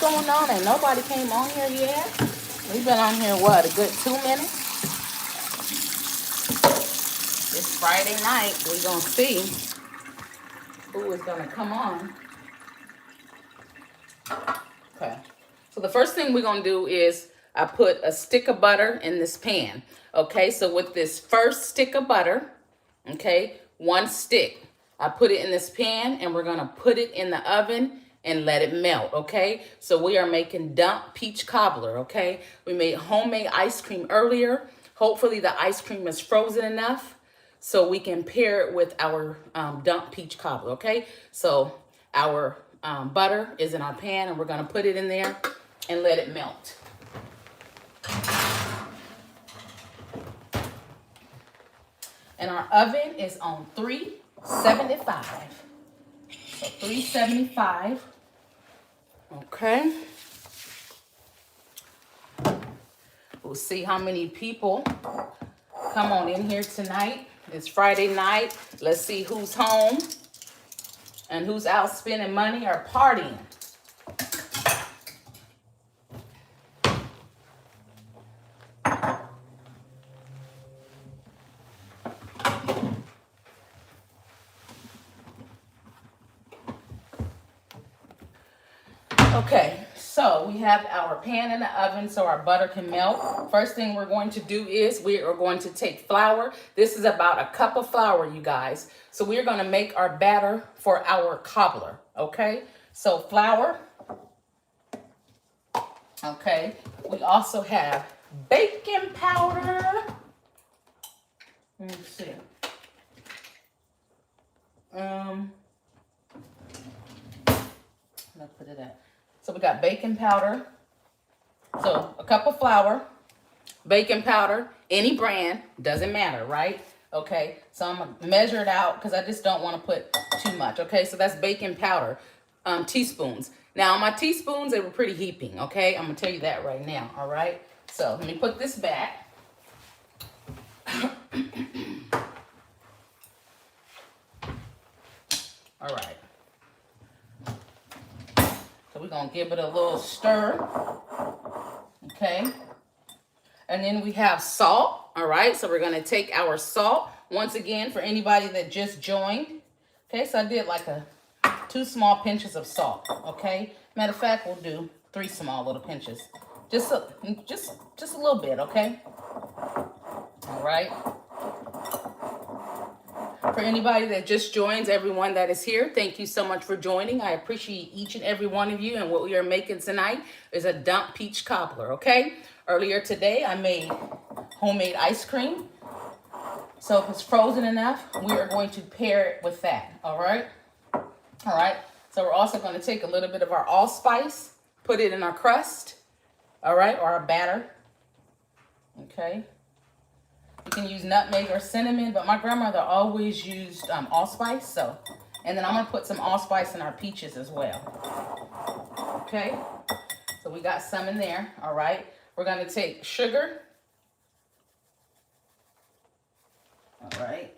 going on? And nobody came on here yet. We've been on here, what, a good 2 minutes? It's Friday night. We're going to see who is going to come on. Okay. So the first thing we're going to do is I put a stick of butter in this pan. Okay, so with this first stick of butter, okay, 1 stick, I put it in this pan and we're going to put it in the oven and let it melt, okay? So we are making dump peach cobbler, okay? We made homemade ice cream earlier. Hopefully the ice cream is frozen enough so we can pair it with our dump peach cobbler, okay? So our butter is in our pan and we're going to put it in there and let it melt. And our oven is on 375. So 375. Okay. We'll see how many people come on in here tonight. It's Friday night. Let's see who's home and who's out spending money or partying. Okay, so we have our pan in the oven so our butter can melt. First thing we're going to do is we are going to take flour. This is about a cup of flour, you guys. So we're going to make our batter for our cobbler, okay? So flour. Okay, we also have baking powder. Let me see. Let's put it at. So we got baking powder. So a cup of flour, baking powder, any brand, doesn't matter, right? Okay, so I'm gonna measure it out because I just don't want to put too much. Okay, so that's baking powder, teaspoons. Now my teaspoons, they were pretty heaping, okay? I'm gonna tell you that right now, all right? So let me put this back. All right. So we're going to give it a little stir. Okay. And then we have salt. All right. So we're going to take our salt. Once again, for anybody that just joined. Okay. So I did like 2 small pinches of salt. Okay. Matter of fact, we'll do 3 small little pinches. Just a little bit. Okay. All right. For anybody that just joins, everyone that is here, thank you so much for joining. I appreciate each and every one of you. And what we are making tonight is a dump peach cobbler, okay? Earlier today, I made homemade ice cream. So if it's frozen enough, we are going to pair it with that, all right? All right. So we're also going to take a little bit of our allspice, put it in our crust, all right, or our batter, okay? You can use nutmeg or cinnamon, but my grandmother always used allspice. So, and then I'm gonna put some allspice in our peaches as well. Okay, so we got some in there. All right, we're gonna take sugar. All right,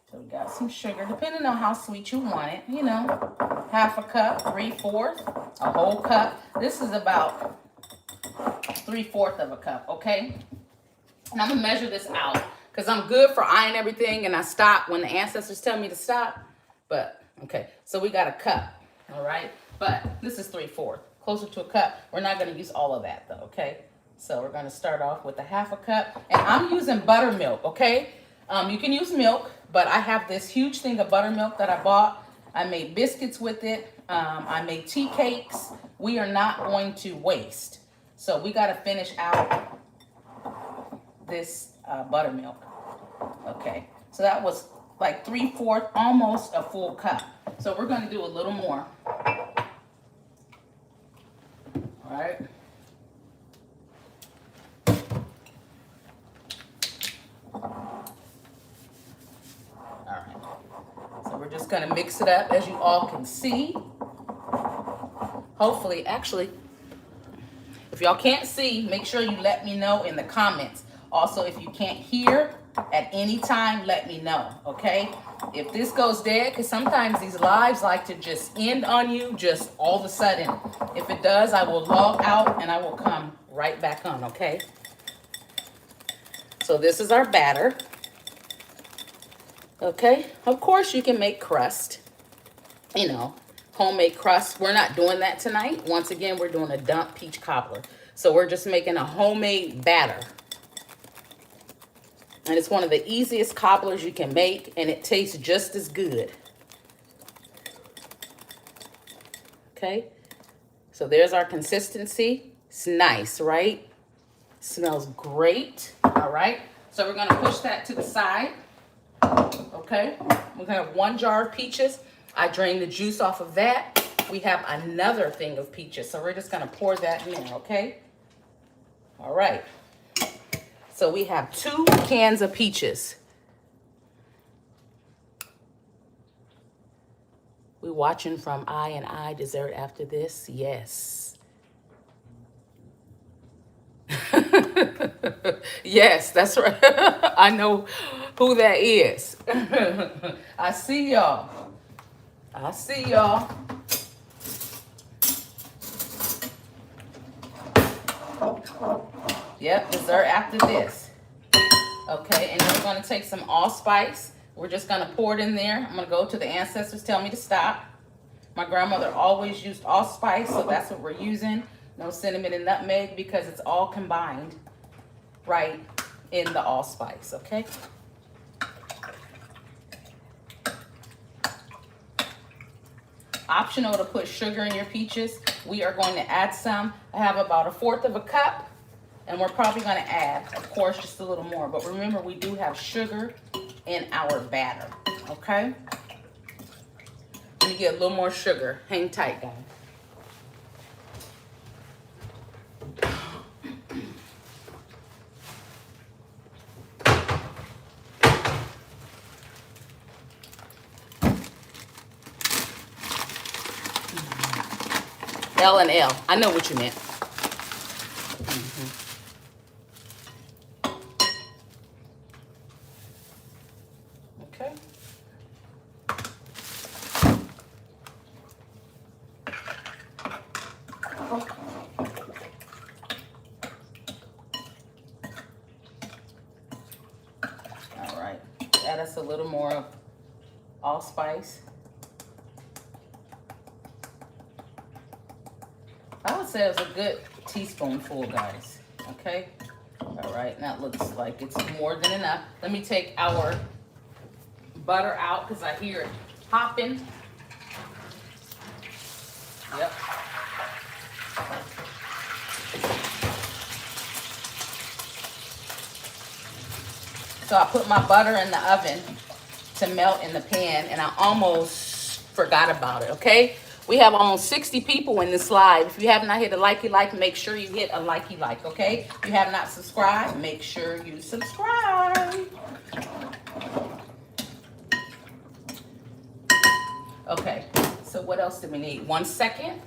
so we got some sugar, depending on how sweet you want it. You know, half a cup, 3/4, a whole cup. This is about 3/4 of a cup, okay? And I'm gonna measure this out because I'm good for eyeing everything and I stop when the ancestors tell me to stop. But okay, so we got a cup, all right? But this is 3/4, closer to a cup. We're not gonna use all of that though, okay? So we're gonna start off with a half a cup, and I'm using buttermilk, okay? You can use milk, but I have this huge thing of buttermilk that I bought. I made biscuits with it. I made tea cakes. We are not going to waste. So we got to finish out this buttermilk. Okay, so that was like 3/4, almost a full cup. So we're going to do a little more. All right. All right. So we're just going to mix it up, as you all can see. Hopefully, actually, if y'all can't see, make sure you let me know in the comments. Also, if you can't hear, at any time, let me know, okay? If this goes dead, because sometimes these lives like to just end on you just all of a sudden. If it does, I will log out and I will come right back on, okay? So this is our batter. Okay, of course you can make crust, you know, homemade crust. We're not doing that tonight. Once again, we're doing a dump peach cobbler. So we're just making a homemade batter. And it's one of the easiest cobblers you can make, and it tastes just as good. Okay, so there's our consistency. It's nice, right? Smells great. All right, so we're gonna push that to the side. Okay, we're gonna have 1 jar of peaches. I drained the juice off of that. We have another thing of peaches, so we're just gonna pour that in there, okay? All right, so we have 2 cans of peaches. We watching from I and I dessert after this? Yes. Yes, that's right. I know who that is. I see y'all. I see y'all. Yep, dessert after this. Okay, and then we're going to take some allspice. We're just going to pour it in there. I'm going to go to the ancestors tell me to stop. My grandmother always used allspice, so that's what we're using. No cinnamon and nutmeg because it's all combined right in the allspice, okay? Optional to put sugar in your peaches. We are going to add some. I have about 1/4 cup, and we're probably going to add, of course, just a little more. But remember, we do have sugar in our batter, okay? Let me get a little more sugar. Hang tight, guys. L and L. I know what you meant. Okay. All right. Add us a little more of allspice. I would say it was a good teaspoonful, guys. Okay. All right. That looks like it's more than enough. Let me take our butter out because I hear it popping. Yep. So I put my butter in the oven to melt in the pan, and I almost forgot about it, okay? We have almost 60 people in this live. If you have not hit a like, make sure you hit a like, okay? If you have not subscribed, make sure you subscribe. Okay, so what else do we need? 1 second.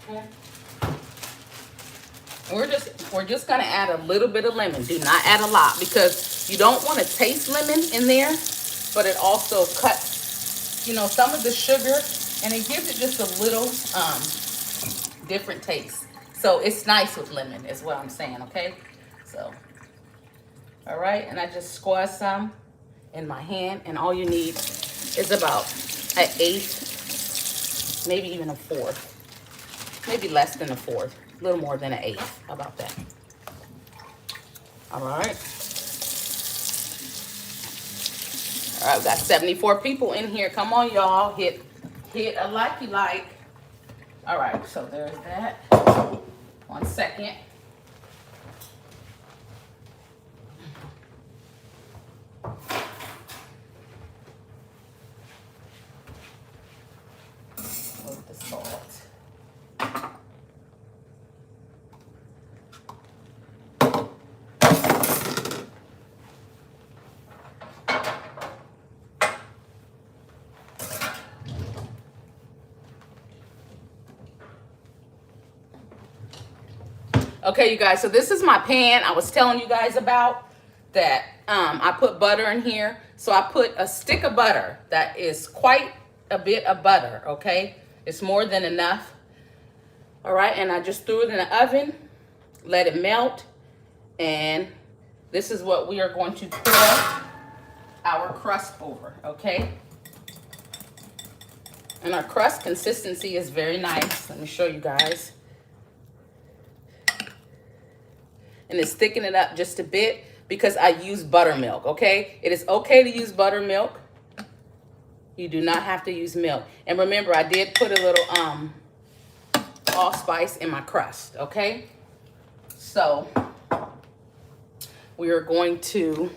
Okay. We're just gonna add a little bit of lemon. Do not add a lot because you don't want to taste lemon in there, but it also cuts, you know, some of the sugar, and it gives it just a little different taste. So it's nice with lemon is what I'm saying, okay? So, all right, and I just squash some in my hand, and all you need is about 1/8, maybe even 1/4, maybe less than 1/4. A little more than 1/8. How about that? All right. All right, we got 74 people in here. Come on, y'all. Hit a like. All right, so there's that. 1 second. With the salt. Okay, you guys, so this is my pan I was telling you guys about that I put butter in here. So I put a stick of butter. That is quite a bit of butter, okay? It's more than enough. All right, and I just threw it in the oven, let it melt, and this is what we are going to pour our crust over, okay? And our crust consistency is very nice. Let me show you guys. And it's thickening it up just a bit because I use buttermilk, okay? It is okay to use buttermilk. You do not have to use milk. And remember, I did put a little allspice in my crust, okay? So we are going to,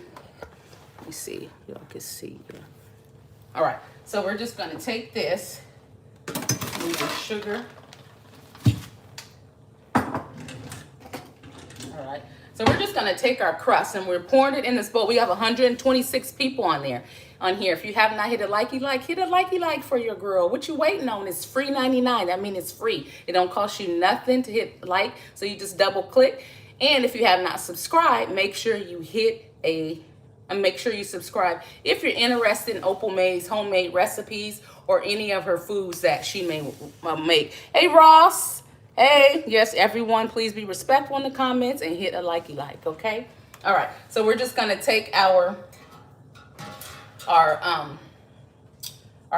let me see, y'all can see. All right, so we're just gonna take this, move the sugar. All right, so we're just gonna take our crust and we're pouring it in this bowl. We have 126 people on here. If you have not hit a likey like, hit a likey like for your girl. What you waiting on? It's free 99. That means it's free. It don't cost you nothing to hit like, so you just double click. And if you have not subscribed, make sure you make sure you subscribe if you're interested in Opal May's homemade recipes or any of her foods that she may make. Hey, Ross. Hey, yes, everyone, please be respectful in the comments and hit a likey like, okay? All right, so we're just gonna take our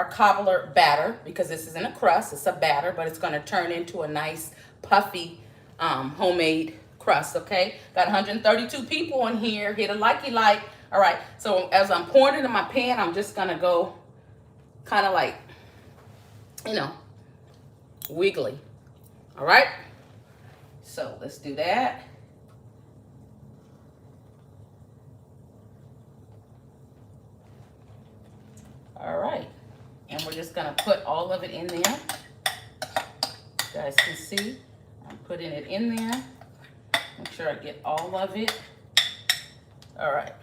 cobbler batter, because this isn't a crust, it's a batter, but it's gonna turn into a nice puffy homemade crust, okay? Got 132 people in here, hit a likey like. All right, so as I'm pouring it in my pan, I'm just gonna go kind of like, you know, wiggly. All right, so let's do that. All right, and we're just gonna put all of it in there. You guys can see, I'm putting it in there. Make sure I get all of it. All right,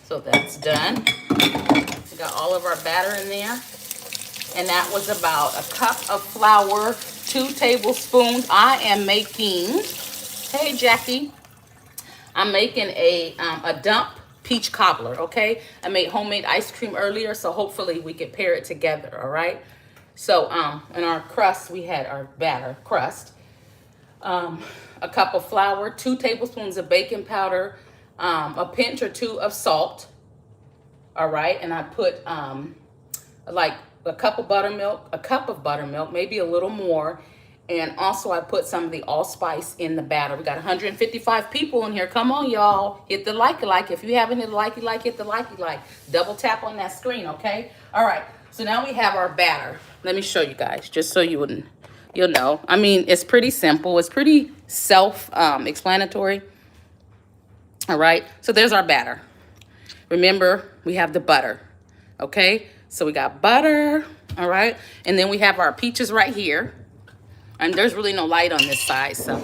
so that's done. We got all of our batter in there. And that was about a cup of flour, 2 tablespoons. I am making, hey Jackie, I'm making a dump peach cobbler, okay? I made homemade ice cream earlier, so hopefully we can pair it together, all right? So in our crust, we had our batter crust, a cup of flour, 2 tablespoons of baking powder, a pinch or 2 of salt, all right? And I put like a cup of buttermilk, maybe a little more. And also I put some of the allspice in the batter. We got 155 people in here. Come on, y'all. Hit the likey like. If you haven't hit the likey like, hit the likey like. Double tap on that screen, okay? All right, so now we have our batter. Let me show you guys, just so you'll know. I mean, it's pretty simple. It's pretty self-explanatory. All right, so there's our batter. Remember, we have the butter, okay? So we got butter, all right? And then we have our peaches right here. And there's really no light on this side, so.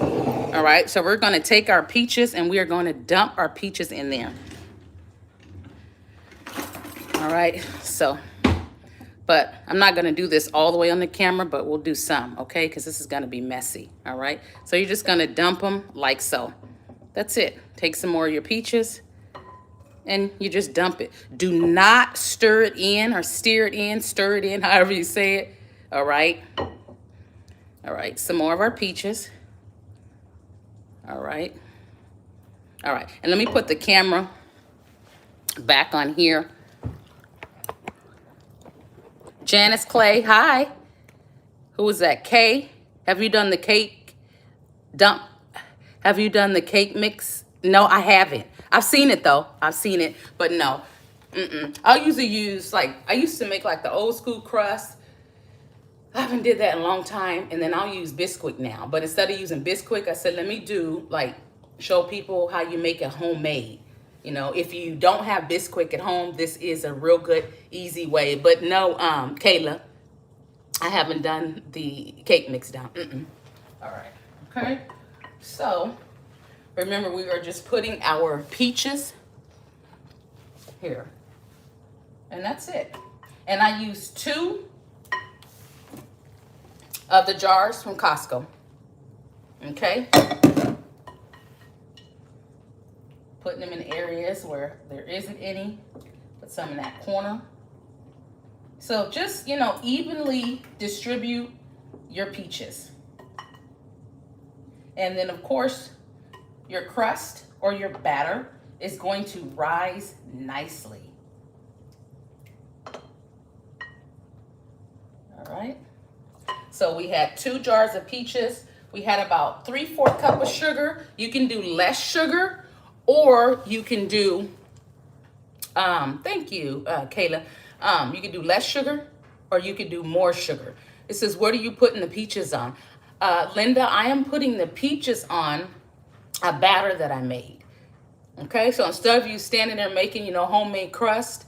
All right, so we're gonna take our peaches and we are gonna dump our peaches in there. All right, so, but I'm not gonna do this all the way on the camera, but we'll do some, okay? Because this is gonna be messy, all right? So you're just gonna dump them like so. That's it. Take some more of your peaches and you just dump it. Do not stir it in or stir it in, however you say it, all right? All right, some more of our peaches. All right. All right, and let me put the camera back on here. Janice Clay, hi. Who was that? Kay, have you done the cake dump? Have you done the cake mix? No, I haven't. I've seen it though. I've seen it, but no. I'll usually use, like, I used to make like the old school crust. I haven't did that in a long time. And then I'll use Bisquick now. But instead of using Bisquick, I said, let me do, like, show people how you make it homemade. You know, if you don't have Bisquick at home, this is a real good, easy way. But no, Kayla, I haven't done the cake mix down. All right, okay. So, remember, we are just putting our peaches here. And that's it. And I used 2 of the jars from Costco. Okay. Putting them in areas where there isn't any. Put some in that corner. So just, you know, evenly distribute your peaches. And then, of course, your crust or your batter is going to rise nicely. All right. So we had 2 jars of peaches. We had about 3/4 cup of sugar. You can do less sugar, or you can do, thank you, Kayla. You can do less sugar, or you can do more sugar. It says, what are you putting the peaches on? Linda, I am putting the peaches on a batter that I made. Okay, so instead of you standing there making, you know, homemade crust,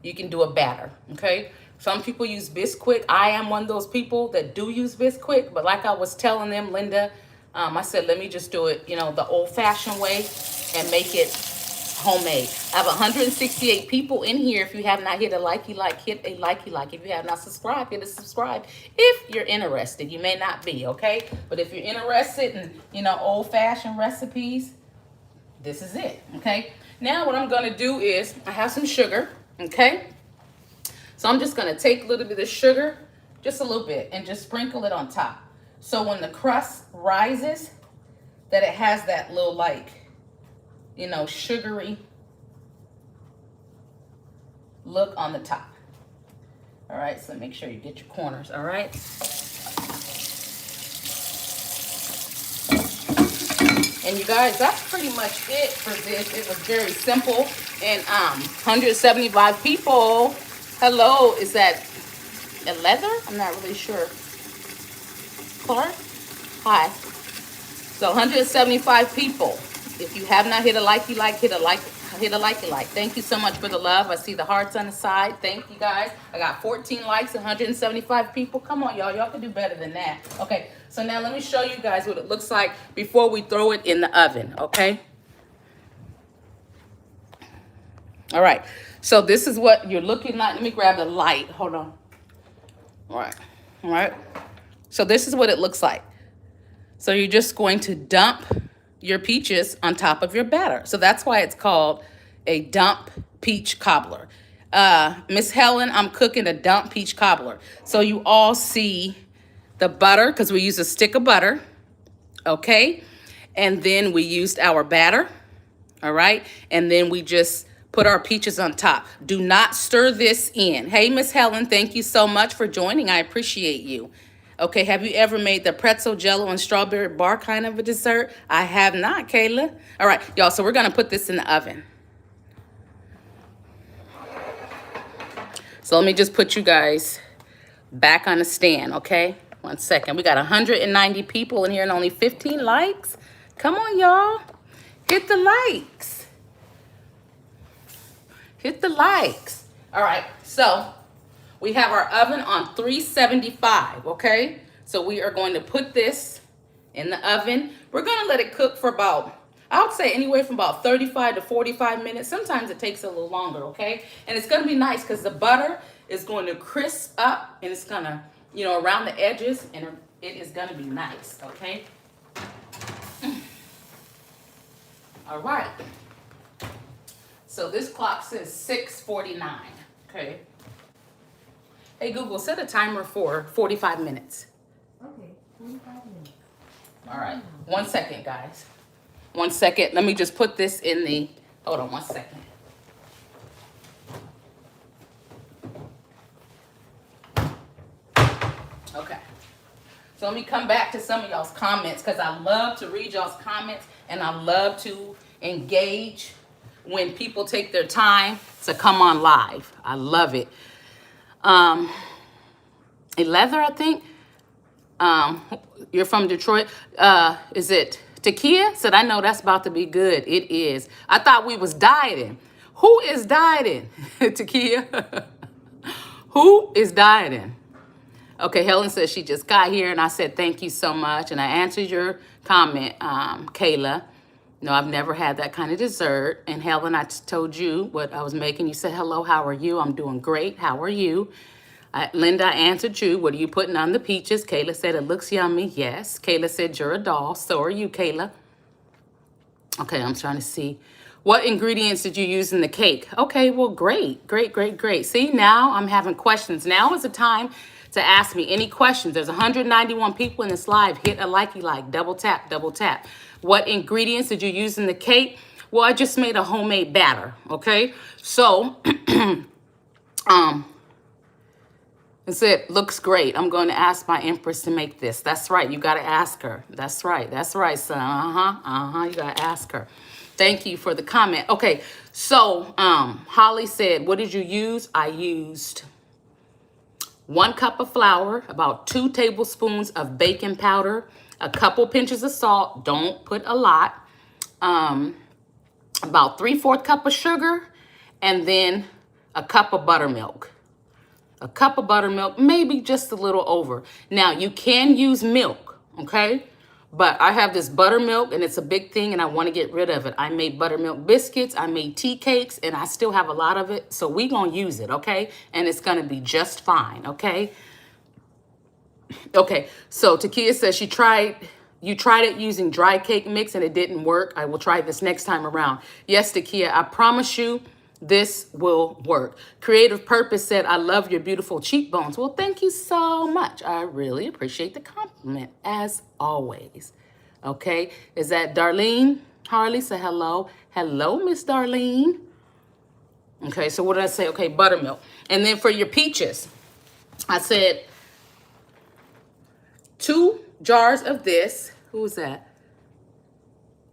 you can do a batter. Okay, some people use Bisquick. I am one of those people that do use Bisquick, but like I was telling them, Linda, I said, let me just do it, you know, the old-fashioned way and make it homemade. I have 168 people in here. If you have not hit a likey like, hit a likey like. If you have not subscribed, hit a subscribe. If you're interested, you may not be, okay? But if you're interested in, you know, old-fashioned recipes, this is it, okay? Now what I'm gonna do is, I have some sugar, okay? So I'm just gonna take a little bit of sugar, just a little bit, and just sprinkle it on top. So when the crust rises, that it has that little, like, you know, sugary look on the top. All right, so make sure you get your corners, all right? And you guys, that's pretty much it for this. It was very simple. And 175 people. Hello, is that a leather? I'm not really sure. Clark? Hi. So 175 people. If you have not hit a likey like, hit a likey like. Thank you so much for the love. I see the hearts on the side. Thank you guys. I got 14 likes, 175 people. Come on, y'all. Y'all can do better than that. Okay, so now let me show you guys what it looks like before we throw it in the oven, okay? All right, so this is what you're looking like. Let me grab the light. Hold on. All right. So this is what it looks like. So you're just going to dump your peaches on top of your batter. So that's why it's called a dump peach cobbler. Miss Helen, I'm cooking a dump peach cobbler. So you all see the butter, because we use a stick of butter, okay? And then we used our batter, all right? And then we just put our peaches on top. Do not stir this in. Hey, Miss Helen, thank you so much for joining. I appreciate you. Okay, have you ever made the pretzel jello and strawberry bar kind of a dessert? I have not, Kayla. All right, y'all, so we're going to put this in the oven. So let me just put you guys back on the stand, okay? 1 second. We got 190 people in here and only 15 likes. Come on, y'all. Hit the likes. Hit the likes. All right, so we have our oven on 375, okay? So we are going to put this in the oven. We're gonna let it cook for about, I would say anywhere from about 35 to 45 minutes. Sometimes it takes a little longer, okay? And it's gonna be nice because the butter is going to crisp up and it's gonna, you know, around the edges, and it is gonna be nice, okay? All right. So this clock says 6:49, okay? Hey, Google, set a timer for 45 minutes. Okay, 45 minutes. All right. 1 second, guys. 1 second. Let me just put this in the, hold on 1 second. Okay. So let me come back to some of y'all's comments because I love to read y'all's comments and I love to engage when people take their time to come on live. I love it. A leather, I think. You're from Detroit. Is it Takia? Said, I know that's about to be good. It is. I thought we was dieting. Who is dieting? Takia. Who is dieting? Okay, Helen says she just got here, and I said thank you so much. And I answered your comment, Kayla. No, I've never had that kind of dessert. And Helen, I told you what I was making. You said, hello, how are you? I'm doing great. How are you? Linda, I answered you. What are you putting on the peaches? Kayla said, it looks yummy. Yes. Kayla said, you're a doll. So are you, Kayla. Okay, I'm trying to see What ingredients did you use in the cake? Okay, well, great, great, great, great. See, now I'm having questions. Now is the time to ask me any questions. There's 191 people in this live. Hit a like, double tap, double tap. What ingredients did you use in the cake? Well, I just made a homemade batter, okay? So, it said, looks great. I'm going to ask my empress to make this. That's right. You got to ask her. That's right. That's right, son. You got to ask her. Thank you for the comment. Okay. So, Holly said, what did you use? I used 1 cup of flour, about 2 tablespoons of baking powder, a couple pinches of salt. Don't put a lot. About 3/4 cup of sugar, and then a cup of buttermilk. A cup of buttermilk, maybe just a little over. Now, you can use milk, okay? But I have this buttermilk, and it's a big thing, and I want to get rid of it. I made buttermilk biscuits. I made tea cakes, and I still have a lot of it. So we're going to use it, okay? And it's going to be just fine, okay? Okay, so Takia says you tried it using dry cake mix, and it didn't work. I will try this next time around. Yes, Takia, I promise you, this will work. Creative Purpose said, I love your beautiful cheekbones. Well, thank you so much. I really appreciate the compliment, as always. Okay, is that Darlene? Harley, say hello. Hello, Miss Darlene. Okay, so what did I say? Okay, buttermilk. And then for your peaches, I said 2 jars of this. Who is that?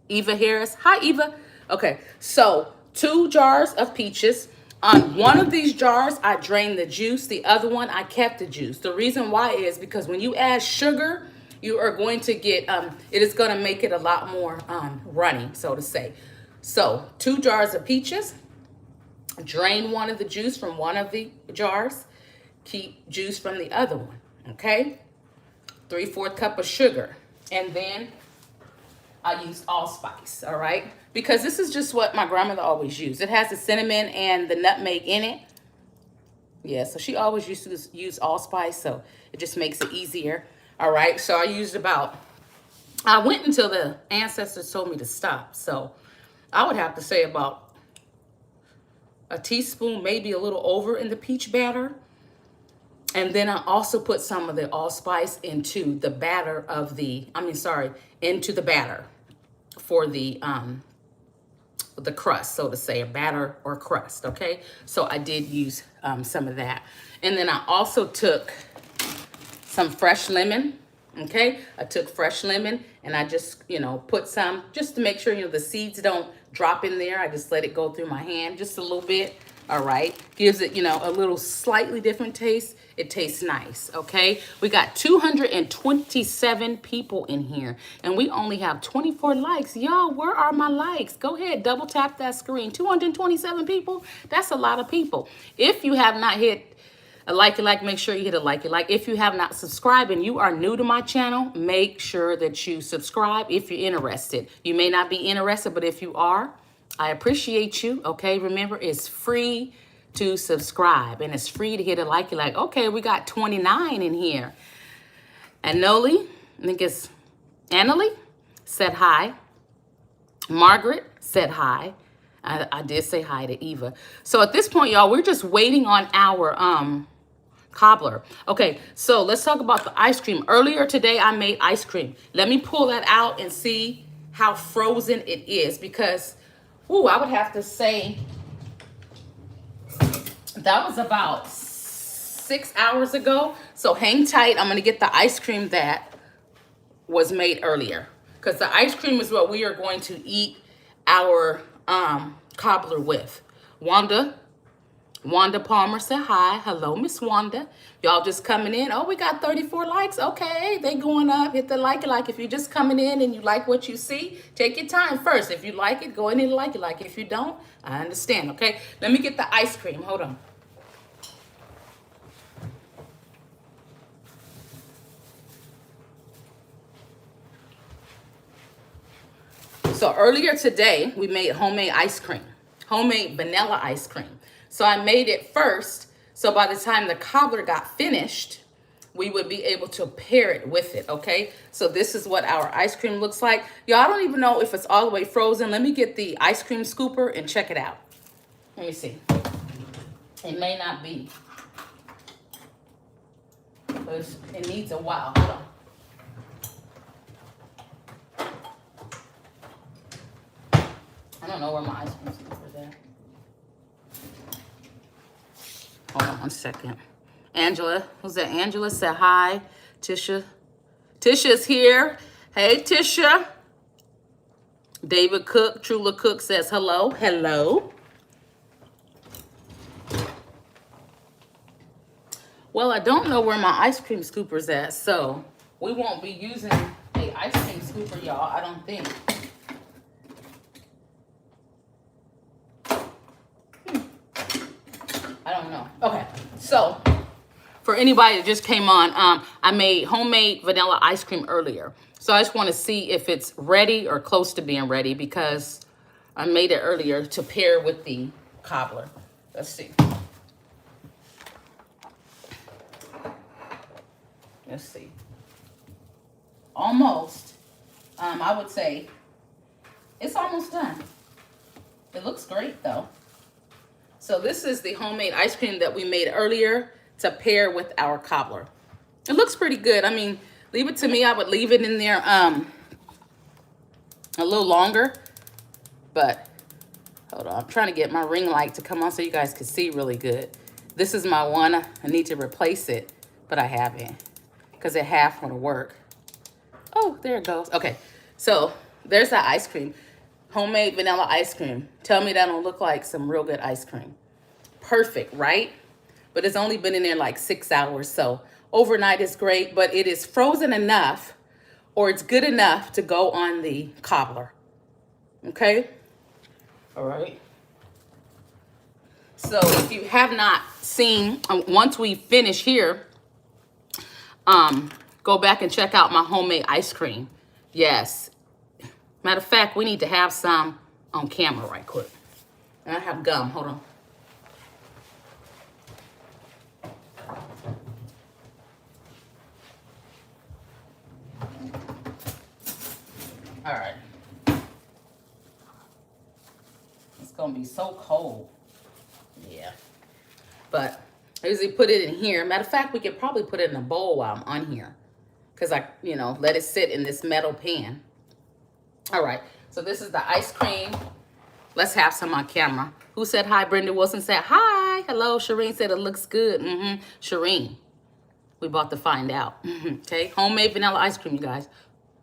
Eva Harris. Hi, Eva. Okay, so 2 jars of peaches. On one of these jars, I drained the juice. The other one, I kept the juice. The reason why is because when you add sugar, you are going to get, it is going to make it a lot more runny, so to say. So 2 jars of peaches. Drain one of the juice from one of the jars. Keep juice from the other one, okay? 3/4 cup of sugar. And then I used allspice, all right? Because this is just what my grandmother always used. It has the cinnamon and the nutmeg in it. Yeah, so she always used to use allspice, so it just makes it easier. All right, so I used I went until the ancestors told me to stop. So I would have to say about a teaspoon, maybe a little over in the peach batter. And then I also put some of the allspice into the batter of into the batter for the crust, so to say, a batter or crust, okay? So I did use some of that. And then I also took some fresh lemon, okay? I took fresh lemon and I just, put some, just to make sure, the seeds don't drop in there. I just let it go through my hand just a little bit, all right? Gives it, a little slightly different taste. It tastes nice, okay? We got 227 people in here, and we only have 24 likes. Y'all, where are my likes? Go ahead, double tap that screen. 227 people, that's a lot of people. If you have not hit a like, make sure you hit a like. If you have not subscribed and you are new to my channel, make sure that you subscribe if you're interested. You may not be interested, but if you are, I appreciate you, okay? Remember, it's free to subscribe, and it's free to hit a like. Okay, we got 29 in here. Anoli, I think it's Annalie, said hi. Margaret said hi. I did say hi to Eva. So at this point, y'all, we're just waiting on our cobbler. Okay, so let's talk about the ice cream. Earlier today, I made ice cream. Let me pull that out and see how frozen it is, because, I would have to say that was about 6 hours ago. So hang tight. I'm going to get the ice cream that was made earlier, because the ice cream is what we are going to eat our cobbler with. Wanda Palmer said hi. Hello, Miss Wanda. Y'all just coming in. Oh, we got 34 likes. Okay, they going up. Hit the like. If you're just coming in and you like what you see, take your time first. If you like it, go in and like it. If you don't, I understand, okay? Let me get the ice cream. Hold on. So earlier today, we made homemade ice cream, homemade vanilla ice cream. So I made it first. So by the time the cobbler got finished, we would be able to pair it with it, okay? So this is what our ice cream looks like. Y'all, I don't even know if it's all the way frozen. Let me get the ice cream scooper and check it out. Let me see. It may not be. But it needs a while. Hold on. I don't know where my ice cream scooper is at. Hold on 1 second. Angela, who's that? Angela said hi. Tisha. Tisha's here. Hey, Tisha. David Cook, Trula Cook says hello. Hello. Well, I don't know where my ice cream scooper's at, so we won't be using a ice cream scooper, y'all, I don't think. I don't know. Okay, so for anybody that just came on, I made homemade vanilla ice cream earlier. So I just want to see if it's ready or close to being ready because I made it earlier to pair with the cobbler. Let's see. Let's see. Almost. I would say it's almost done. It looks great though. So this is the homemade ice cream that we made earlier to pair with our cobbler. It looks pretty good. I mean, leave it to me. I would leave it in there a little longer. But hold on. I'm trying to get my ring light to come on so you guys can see really good. This is my one. I need to replace it, but I haven't because it half want to work. Oh, there it goes. Okay, so there's that ice cream. Homemade vanilla ice cream. Tell me that don't look like some real good ice cream. Perfect, right? But it's only been in there like 6 hours. So overnight is great, but it is frozen enough or it's good enough to go on the cobbler. Okay? All right. So if you have not seen, once we finish here, go back and check out my homemade ice cream. Yes. Matter of fact, we need to have some on camera right quick. And I have gum. Hold on. All right. It's going to be so cold. Yeah. But I usually put it in here. Matter of fact, we could probably put it in a bowl while I'm on here. Because I, let it sit in this metal pan. All right. So this is the ice cream. Let's have some on camera. Who said hi? Brenda Wilson said hi. Hello. Shireen said it looks good. Shireen. We about to find out. Okay. Homemade vanilla ice cream, you guys.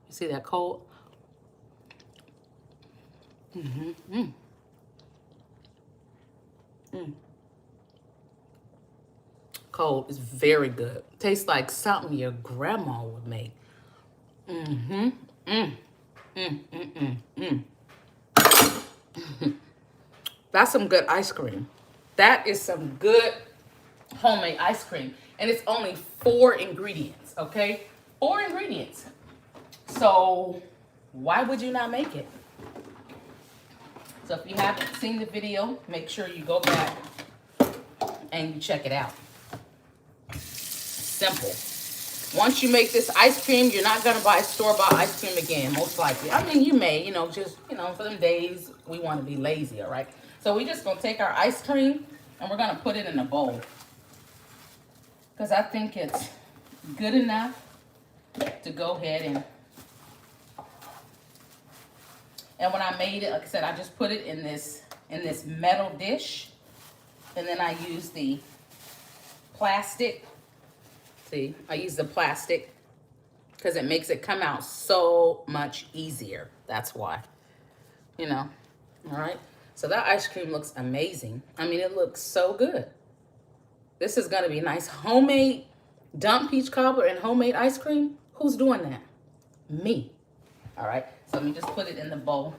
You see that cold? Cold is very good. Tastes like something your grandma would make. That's some good ice cream. That is some good homemade ice cream. And it's only 4 ingredients, okay? 4 ingredients. So why would you not make it? So if you haven't seen the video, make sure you go back and you check it out. Simple. Once you make this ice cream, you're not going to buy store-bought ice cream again, most likely. I mean, you may, just, for them days we want to be lazy, all right? So we're just going to take our ice cream and we're going to put it in a bowl. Because I think it's good enough to go ahead and when I made it, like I said, I just put it in this metal dish. And then I use the plastic. See, I use the plastic because it makes it come out so much easier. That's why, all right. So that ice cream looks amazing. I mean, it looks so good. This is going to be nice. Homemade dump peach cobbler and homemade ice cream. Who's doing that? Me. All right. So let me just put it in the bowl.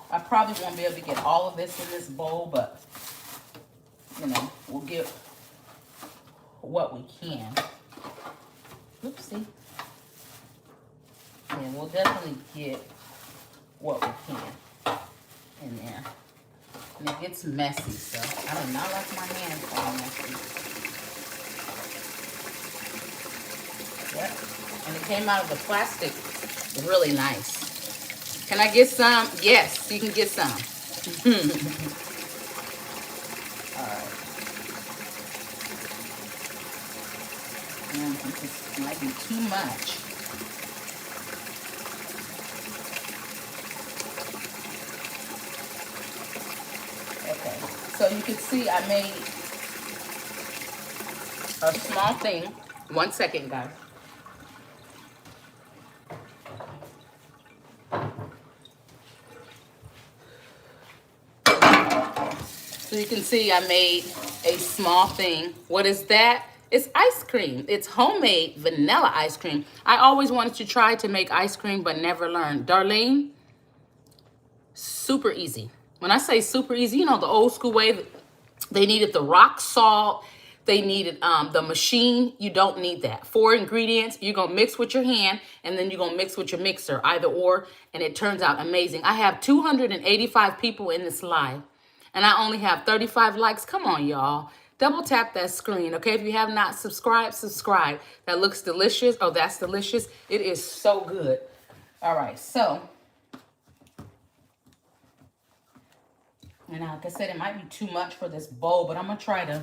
I probably won't be able to get all of this in this bowl, but, we'll get what we can. Oopsie. Yeah, we'll definitely get what we can in there. And it gets messy, so I do not like my hands all messy. Yep. And it came out of the plastic really nice. Can I get some? Yes, you can get some. All right. This might be too much. Okay, so you can see I made a small thing. 1 second, guys. So you can see I made a small thing. What is that? It's ice cream. It's homemade vanilla ice cream. I always wanted to try to make ice cream, but never learned. Darlene, super easy. When I say super easy, you know, the old school way, they needed the rock salt. They needed the machine. You don't need that. 4 ingredients. You're going to mix with your hand, and then you're going to mix with your mixer, either or, and it turns out amazing. I have 285 people in this live, and I only have 35 likes. Come on, y'all. Double tap that screen, okay? If you have not subscribed, subscribe. That looks delicious. Oh, that's delicious. It is so good. All right, so... and like I said, it might be too much for this bowl, but I'm going to try to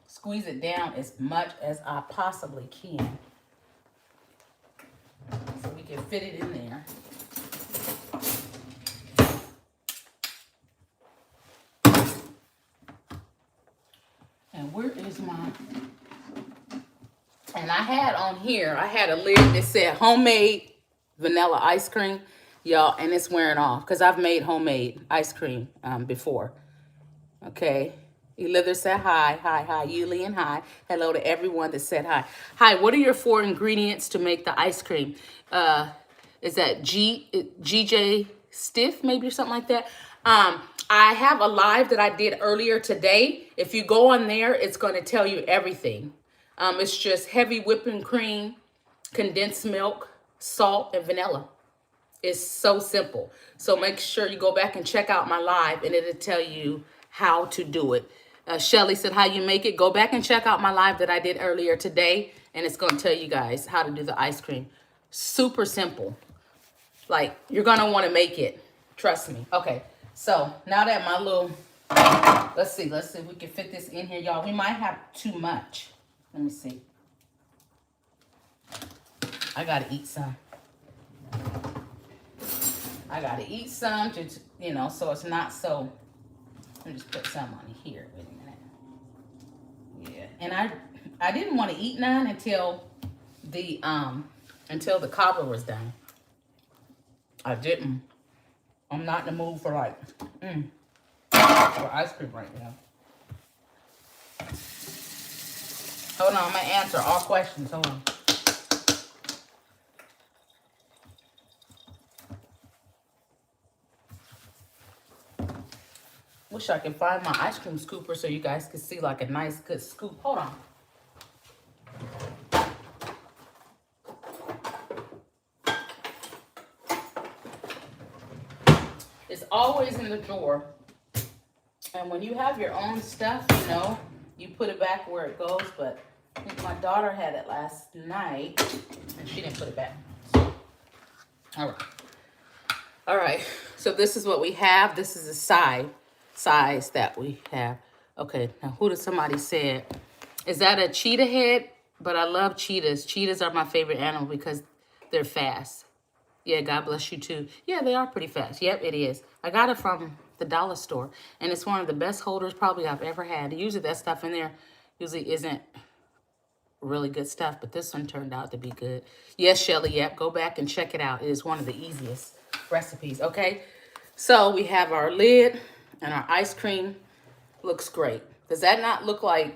squeeze it down as much as I possibly can. So we can fit it in there. And where is my... and I had on here, I had a lid that said homemade vanilla ice cream. Y'all, and it's wearing off because I've made homemade ice cream before. Okay. Elither said hi. Hi, hi. Yulian, hi. Hello to everyone that said hi. Hi, what are your 4 ingredients to make the ice cream? Is that GJ Stiff, maybe, or something like that? I have a live that I did earlier today. If you go on there, it's going to tell you everything. It's just heavy whipping cream, condensed milk, salt, and vanilla. It's so simple. So make sure you go back and check out my live, and it'll tell you how to do it. Shelly said how you make it. Go back and check out my live that I did earlier today, and it's going to tell you guys how to do the ice cream. Super simple. Like, you're going to want to make it. Trust me. Okay, so now that my little... let's see if we can fit this in here, y'all. We might have too much. Let me see. I got to eat some. I gotta eat some to, you know, so it's not so. Let me just put some on here. Wait a minute. Yeah, and I didn't want to eat none until the cobbler was done. I didn't. I'm not in the mood for like for ice cream right now. Hold on, I'm gonna answer all questions. Hold on. Wish I could find my ice cream scooper so you guys could see like a nice good scoop. Hold on. It's always in the drawer. And when you have your own stuff, you know, you put it back where it goes. But I think my daughter had it last night and she didn't put it back. So, all right. All right. So this is what we have. This is the size that we have. Okay, now who did somebody said? Is that a cheetah head? But I love cheetahs. Cheetahs are my favorite animal because they're fast. Yeah, God bless you too. Yeah, they are pretty fast. Yep, it is. I got it from the dollar store. And it's one of the best holders probably I've ever had. Usually that stuff in there usually isn't really good stuff. But this one turned out to be good. Yes, Shelly, yep. Go back and check it out. It is one of the easiest recipes, okay? So we have our lid. And our ice cream looks great. Does that not look like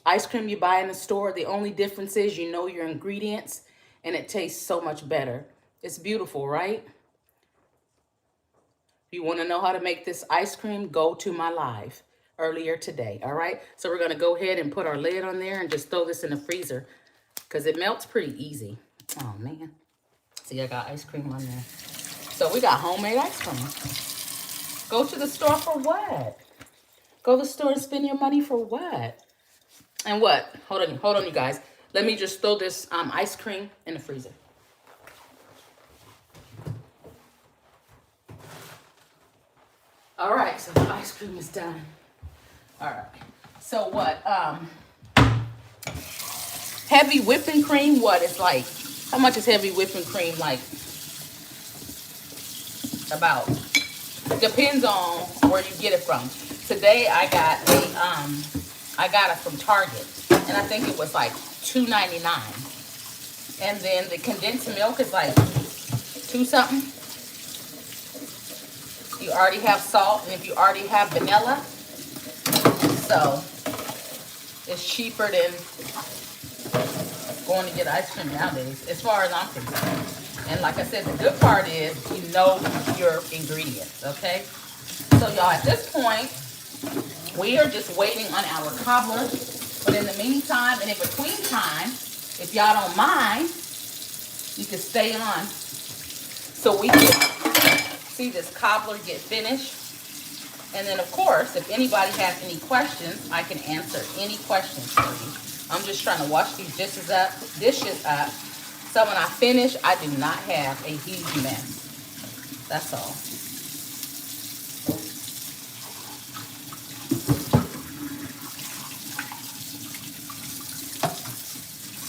ice cream you buy in the store? The only difference is you know your ingredients and it tastes so much better. It's beautiful, right? If you want to know how to make this ice cream, go to my live earlier today, all right? So we're going to go ahead and put our lid on there and just throw this in the freezer because it melts pretty easy. Oh, man. See, I got ice cream on there. So we got homemade ice cream. Go to the store for what? Go to the store and spend your money for what? And what? Hold on, you guys. Let me just throw this ice cream in the freezer. All right, so the ice cream is done. All right. So what? Heavy whipping cream. What? It's like, how much is heavy whipping cream? Like, about. Depends on where you get it from. Today I got it from Target, and I think it was like $2.99. And then the condensed milk is like $2 something. You already have salt, and if you already have vanilla, so it's cheaper than going to get ice cream nowadays, as far as I'm concerned. And like I said, the good part is you know your ingredients, okay? So y'all, at this point, we are just waiting on our cobbler. But in the meantime, and in between time, if y'all don't mind, you can stay on so we can see this cobbler get finished. And then, of course, if anybody has any questions, I can answer any questions for you. I'm just trying to wash these dishes up. So when I finish, I do not have a huge mess. That's all.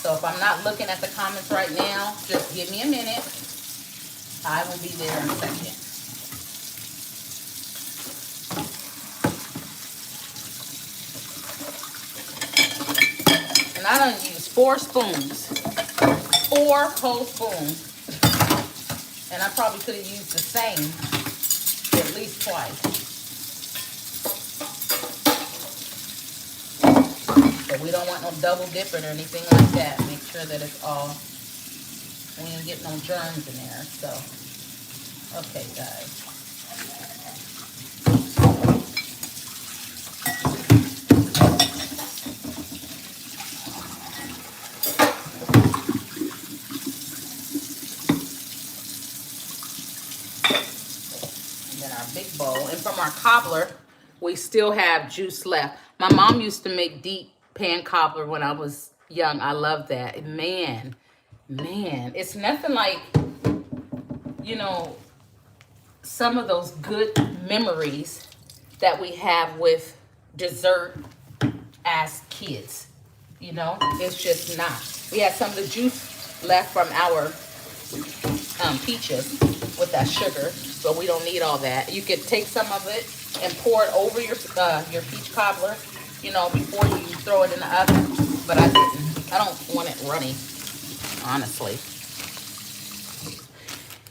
So if I'm not looking at the comments right now, just give me a minute. I will be there in a second. And I done used 4 spoons. 4 whole spoons. And I probably could have used the same at least twice. But we don't want no double dipping or anything like that. Make sure that it's all, we ain't get no germs in there. So, okay, guys. Big bowl. And from our cobbler, we still have juice left. My mom used to make deep pan cobbler when I was young. I love that. Man, it's nothing like, you know, some of those good memories that we have with dessert as kids. You know, it's just not. We had some of the juice left from our peaches with that sugar, but we don't need all that. You could take some of it and pour it over your peach cobbler, you know, before you throw it in the oven. But I didn't. I don't want it runny, honestly.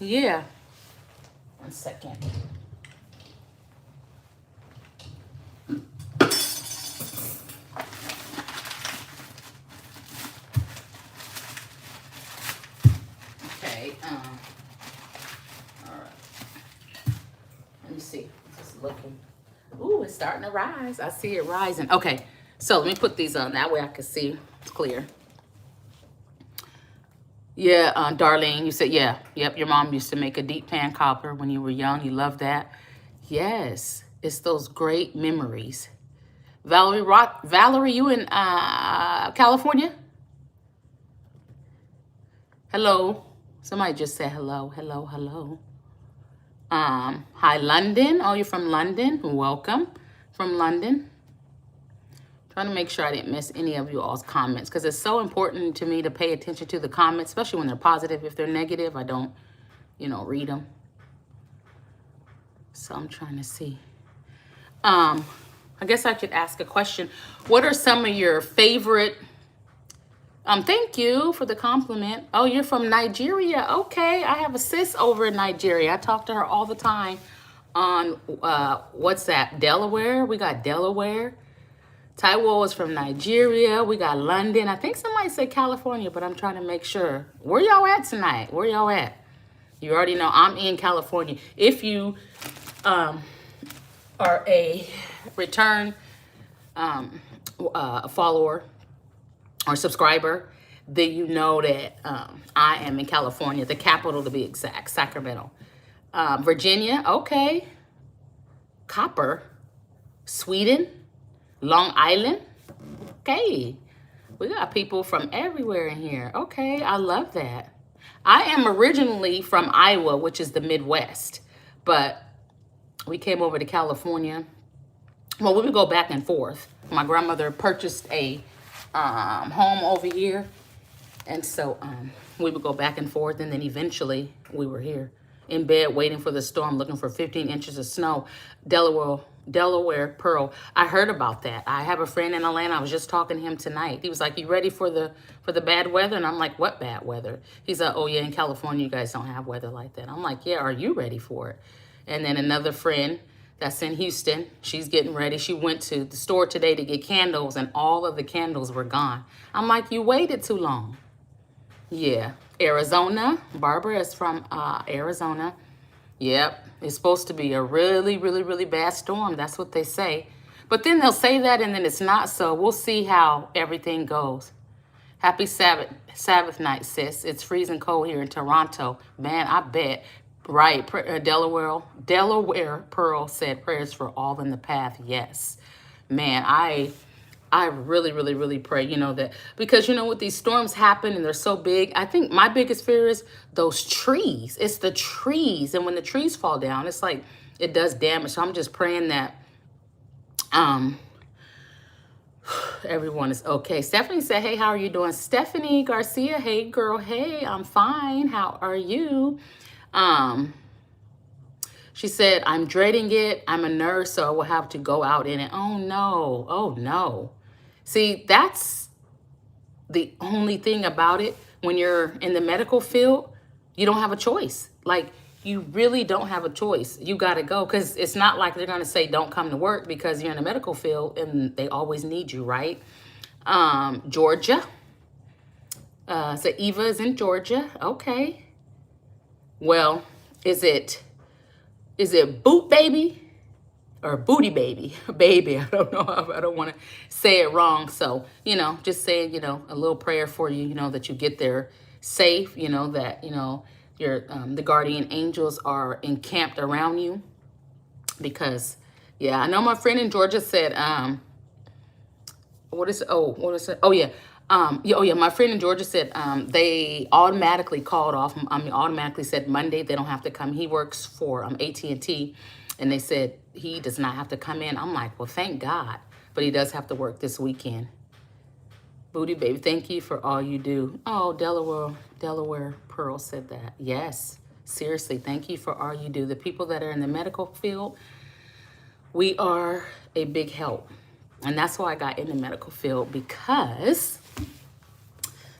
Yeah. 1 second. Okay. All right. Let me see. Just looking. Ooh, it's starting to rise. I see it rising. Okay. So let me put these on. That way I can see. It's clear. Yeah, Darlene, you said, yeah. Yep, your mom used to make a deep pan cobbler when you were young. You love that. Yes. It's those great memories. Valerie, you in California? Hello. Somebody just said hello, hello, hello. Hi, London. Oh, you're from London. Welcome from London. Trying to make sure I didn't miss any of you all's comments, because it's so important to me to pay attention to the comments, especially when they're positive. If they're negative, I don't, you know, read them. So I'm trying to see. I guess I should ask a question. What are some of your favorite... thank you for the compliment. Oh, you're from Nigeria. Okay, I have a sis over in Nigeria. I talk to her all the time on, what's that, Delaware? We got Delaware. Taiwo is from Nigeria. We got London. I think somebody said California, but I'm trying to make sure. Where y'all at tonight? Where y'all at? You already know I'm in California. If you are a return follower or subscriber, then you know that I am in California, the capital to be exact, Sacramento. Virginia, okay. Copper, Sweden, Long Island. Okay, we got people from everywhere in here. Okay, I love that. I am originally from Iowa, which is the Midwest, but we came over to California. Well, we would go back and forth. My grandmother purchased a home over here, and so we would go back and forth, and then eventually we were here in bed waiting for the storm, looking for 15 inches of snow. Delaware Pearl. I heard about that. I have a friend in Atlanta. I was just talking to him tonight. He was like, "You ready for the bad weather?" And I'm like, "What bad weather?" He's like, "Oh yeah, in California you guys don't have weather like that." I'm like, "Yeah, are you ready for it?" And then another friend that's in Houston, she's getting ready. She went to the store today to get candles, and all of the candles were gone. I'm like, "You waited too long." Yeah. Arizona. Barbara is from Arizona. Yep. It's supposed to be a really, really, really bad storm. That's what they say. But then they'll say that and then it's not so. We'll see how everything goes. Happy Sabbath night, sis. It's freezing cold here in Toronto. Man, I bet. Right. Delaware Pearl said prayers for all in the path. Yes. Man, I really, really, really pray, you know, that because, you know, with these storms happen and they're so big, I think my biggest fear is those trees. It's the trees. And when the trees fall down, it's like it does damage. So I'm just praying that everyone is okay. Stephanie said, "Hey, how are you doing?" Stephanie Garcia, "Hey, girl. Hey, I'm fine. How are you?" She said, "I'm dreading it. I'm a nurse, so I will have to go out in it." Oh, no. Oh, no. See, that's the only thing about it. When you're in the medical field, you don't have a choice. Like, you really don't have a choice. You got to go because it's not like they're going to say don't come to work because you're in the medical field and they always need you, right? Georgia. So Eva is in Georgia. Okay. Well, is it boot baby? Or booty baby, baby. I don't know. I don't want to say it wrong. So, you know, just saying, you know, a little prayer for you, you know, that you get there safe, you know, that, you know, your the guardian angels are encamped around you. Because, yeah, I know my friend in Georgia said, what is it? Oh, yeah. My friend in Georgia said they automatically called off. Automatically said Monday they don't have to come. He works for AT&T. And they said he does not have to come in. I'm like, well, thank God. But he does have to work this weekend. Booty baby, thank you for all you do. Oh, Delaware Pearl said that. Yes, seriously, thank you for all you do. The people that are in the medical field, we are a big help. And that's why I got in the medical field, because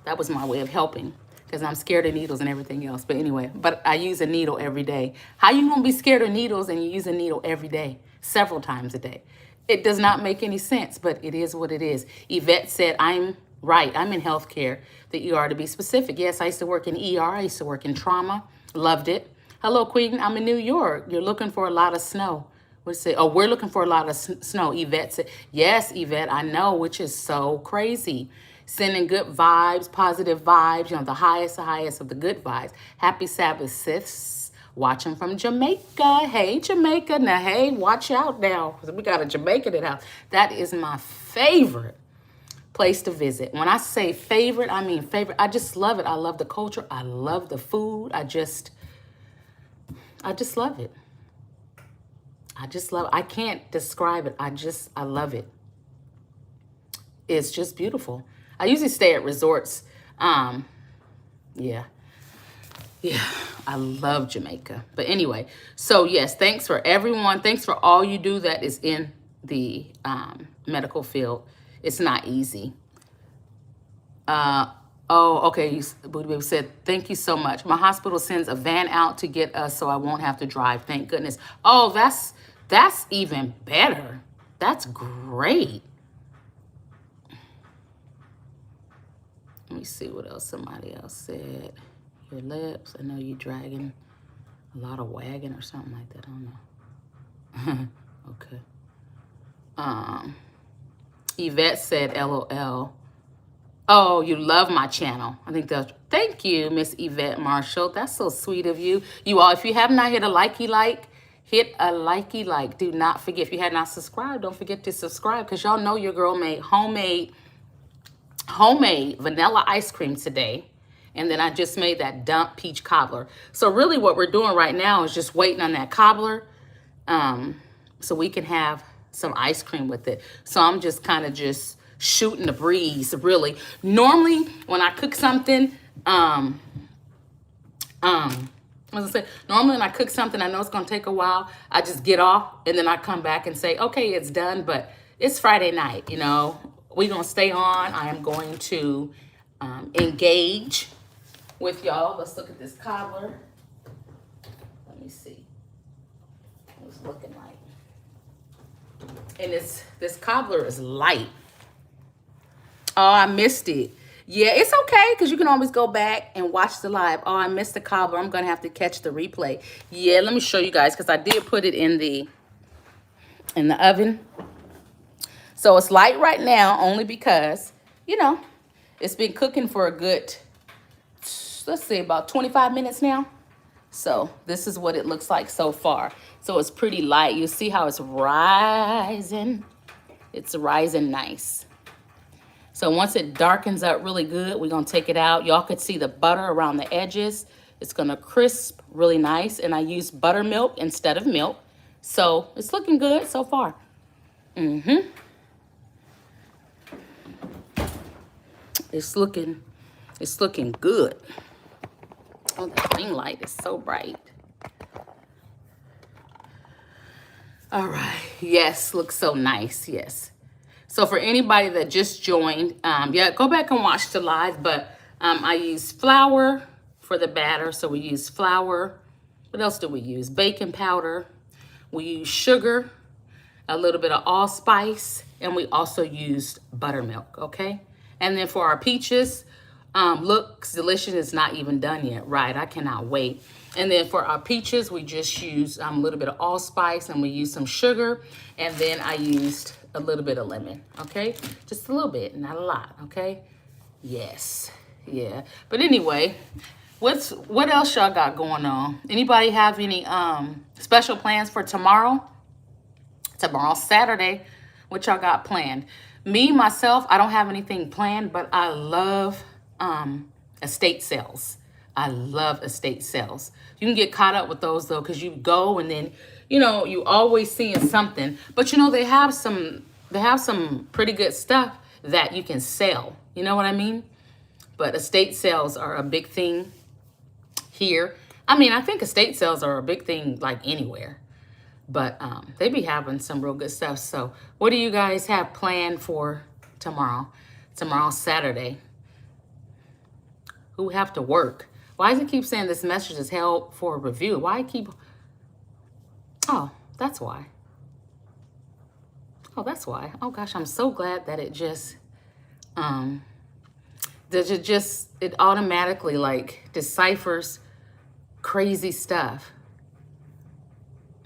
that was my way of helping. Because I'm scared of needles and everything else. But anyway, but I use a needle every day. How you gonna be scared of needles and you use a needle every day, several times a day? It does not make any sense, but it is what it is. Yvette said, I'm right. I'm in healthcare, the ER to be specific. Yes, I used to work in ER. I used to work in trauma. Loved it. Hello, Queen. I'm in New York. You're looking for a lot of snow. What's it? Oh, we're looking for a lot of snow. Yvette said, yes, Yvette, I know, which is so crazy. Sending good vibes, positive vibes, you know, the highest of the good vibes. Happy Sabbath, sis. Watching from Jamaica. Hey, Jamaica. Now, hey, watch out now. We got a Jamaican in the house. That is my favorite place to visit. When I say favorite, I mean favorite. I just love it. I love the culture. I love the food. I just love it. I can't describe it. I love it. It's just beautiful. I usually stay at resorts. Yeah, I love Jamaica. But anyway, so yes, thanks for everyone. Thanks for all you do that is in the medical field. It's not easy. Okay. Booty Baby said, thank you so much. My hospital sends a van out to get us so I won't have to drive. Thank goodness. Oh, that's even better. That's great. Let me see what else somebody else said. Your lips. I know you dragging a lot of wagon or something like that. I don't know. Okay. Yvette said, LOL. Oh, you love my channel. I think that's, thank you, Miss Yvette Marshall. That's so sweet of you. You all, if you have not hit a likey like, hit a likey like. Do not forget, if you had not subscribed, don't forget to subscribe, because y'all know your girl made homemade vanilla ice cream today. And then I just made that dump peach cobbler. So really what we're doing right now is just waiting on that cobbler so we can have some ice cream with it. So I'm just kind of just shooting the breeze, really. Normally when I cook something, normally when I cook something, I know it's gonna take a while, I just get off and then I come back and say, okay, it's done. But it's Friday night, you know, we're gonna stay on. I am going to engage with y'all. Let's look at this cobbler. Let me see what it's looking like. And this cobbler is light. Oh, I missed it. Yeah, it's okay, because you can always go back and watch the live. Oh, I missed the cobbler. I'm going to have to catch the replay. Yeah, let me show you guys, because I did put it in the oven. So it's light right now only because, you know, it's been cooking for a good, let's see, about 25 minutes now. So this is what it looks like so far. So it's pretty light. You see how it's rising? It's rising nice. So once it darkens up really good, we're going to take it out. Y'all could see the butter around the edges. It's going to crisp really nice. And I used buttermilk instead of milk. So it's looking good so far. It's looking good. Oh, the ring light is so bright. All right. Yes, looks so nice. Yes. So for anybody that just joined, yeah, go back and watch the live. But I use flour for the batter. So we use flour. What else do we use? Baking powder. We use sugar, a little bit of allspice, and we also used buttermilk, okay? And then for our peaches, looks delicious. It's not even done yet, right? I cannot wait. And then for our peaches, we just used a little bit of allspice, and we used some sugar, and then I used a little bit of lemon, okay? Just a little bit, not a lot, okay? Yes, yeah. But anyway, what else y'all got going on? Anybody have any special plans for tomorrow? Tomorrow's Saturday. What y'all got planned? Me, myself, I don't have anything planned, but I love estate sales. I love estate sales. You can get caught up with those though, because you go and then, you know, you always seeing something. But you know, they have some pretty good stuff that you can sell. You know what I mean? But estate sales are a big thing here. I mean, I think estate sales are a big thing like anywhere. But they be having some real good stuff. So what do you guys have planned for tomorrow? Tomorrow's Saturday. Who have to work? Why does it keep saying this message is held for review? Why keep... Oh, that's why. Oh, that's why. Oh, gosh, I'm so glad that it just... it automatically, like, deciphers crazy stuff.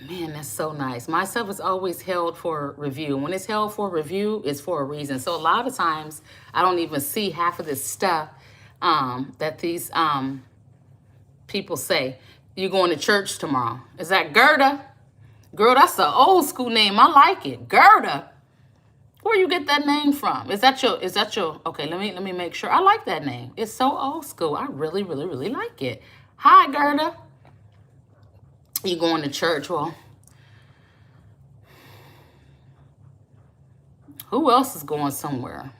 Man, that's so nice. My stuff is always held for review. When it's held for review, it's for a reason. So a lot of times, I don't even see half of this stuff that these people say. You're going to church tomorrow. Is that Gerda? Girl, that's an old school name. I like it. Gerda. Where you get that name from? Is that your, okay, let me make sure. I like that name. It's so old school. I really, really, really like it. Hi, Gerda. You going to church? Well, who else is going somewhere?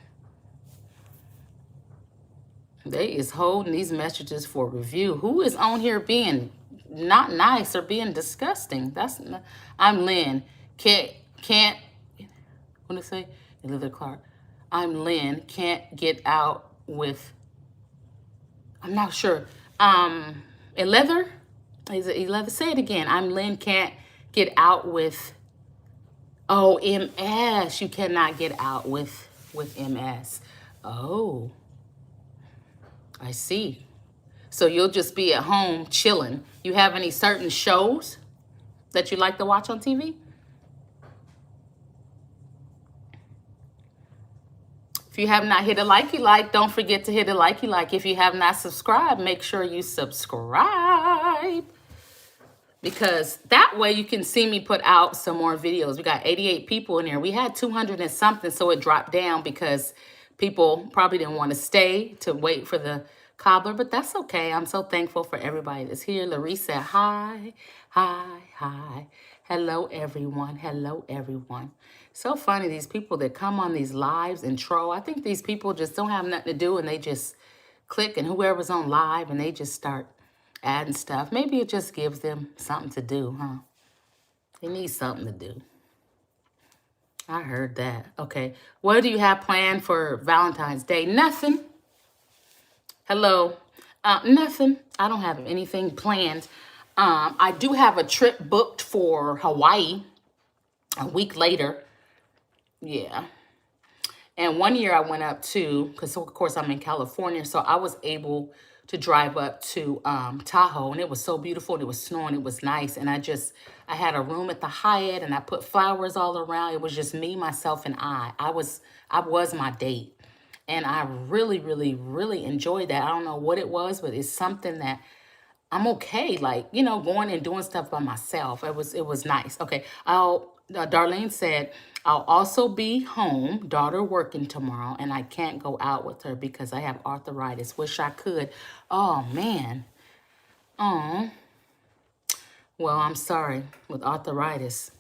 They is holding these messages for review. Who is on here being not nice or being disgusting? That's not, I'm Lynn. Can't what did I say? Elizabeth Clark. I'm Lynn. Can't get out with. I'm not sure. Leather. Say it again. I'm Lynn. Can't get out with. Oh, MS. You cannot get out with MS. Oh. I see. So you'll just be at home chilling. You have any certain shows that you like to watch on TV? If you have not hit a likey like, don't forget to hit a likey like. If you have not subscribed, make sure you subscribe. because that way you can see me put out some more videos. We got 88 people in there. We had 200 and something, so it dropped down because people probably didn't want to stay to wait for the cobbler, but that's okay. I'm so thankful for everybody that's here. Larissa said, hi, hi, hi. Hello, everyone. Hello, everyone. So funny, these people that come on these lives and troll. I think these people just don't have nothing to do and they just click and whoever's on live and they just start adding stuff. Maybe it just gives them something to do, huh? They need something to do. I heard that. Okay. What do you have planned for Valentine's Day? Nothing. Hello. Nothing. I don't have anything planned. I do have a trip booked for Hawaii a week later. Yeah. And one year I went up to, because of course I'm in California, so I was able to drive up to Tahoe, and it was so beautiful, and it was snowing, it was nice, and I had a room at the Hyatt, and I put flowers all around. It was just me, myself, and I was my date, and I really, really, really enjoyed that. I don't know what it was, but it's something that I'm okay, like, you know, going and doing stuff by myself. It was nice. Okay. Darlene said, I'll also be home, daughter working tomorrow, and I can't go out with her because I have arthritis. Wish I could. Oh, man. Oh, well, I'm sorry with arthritis.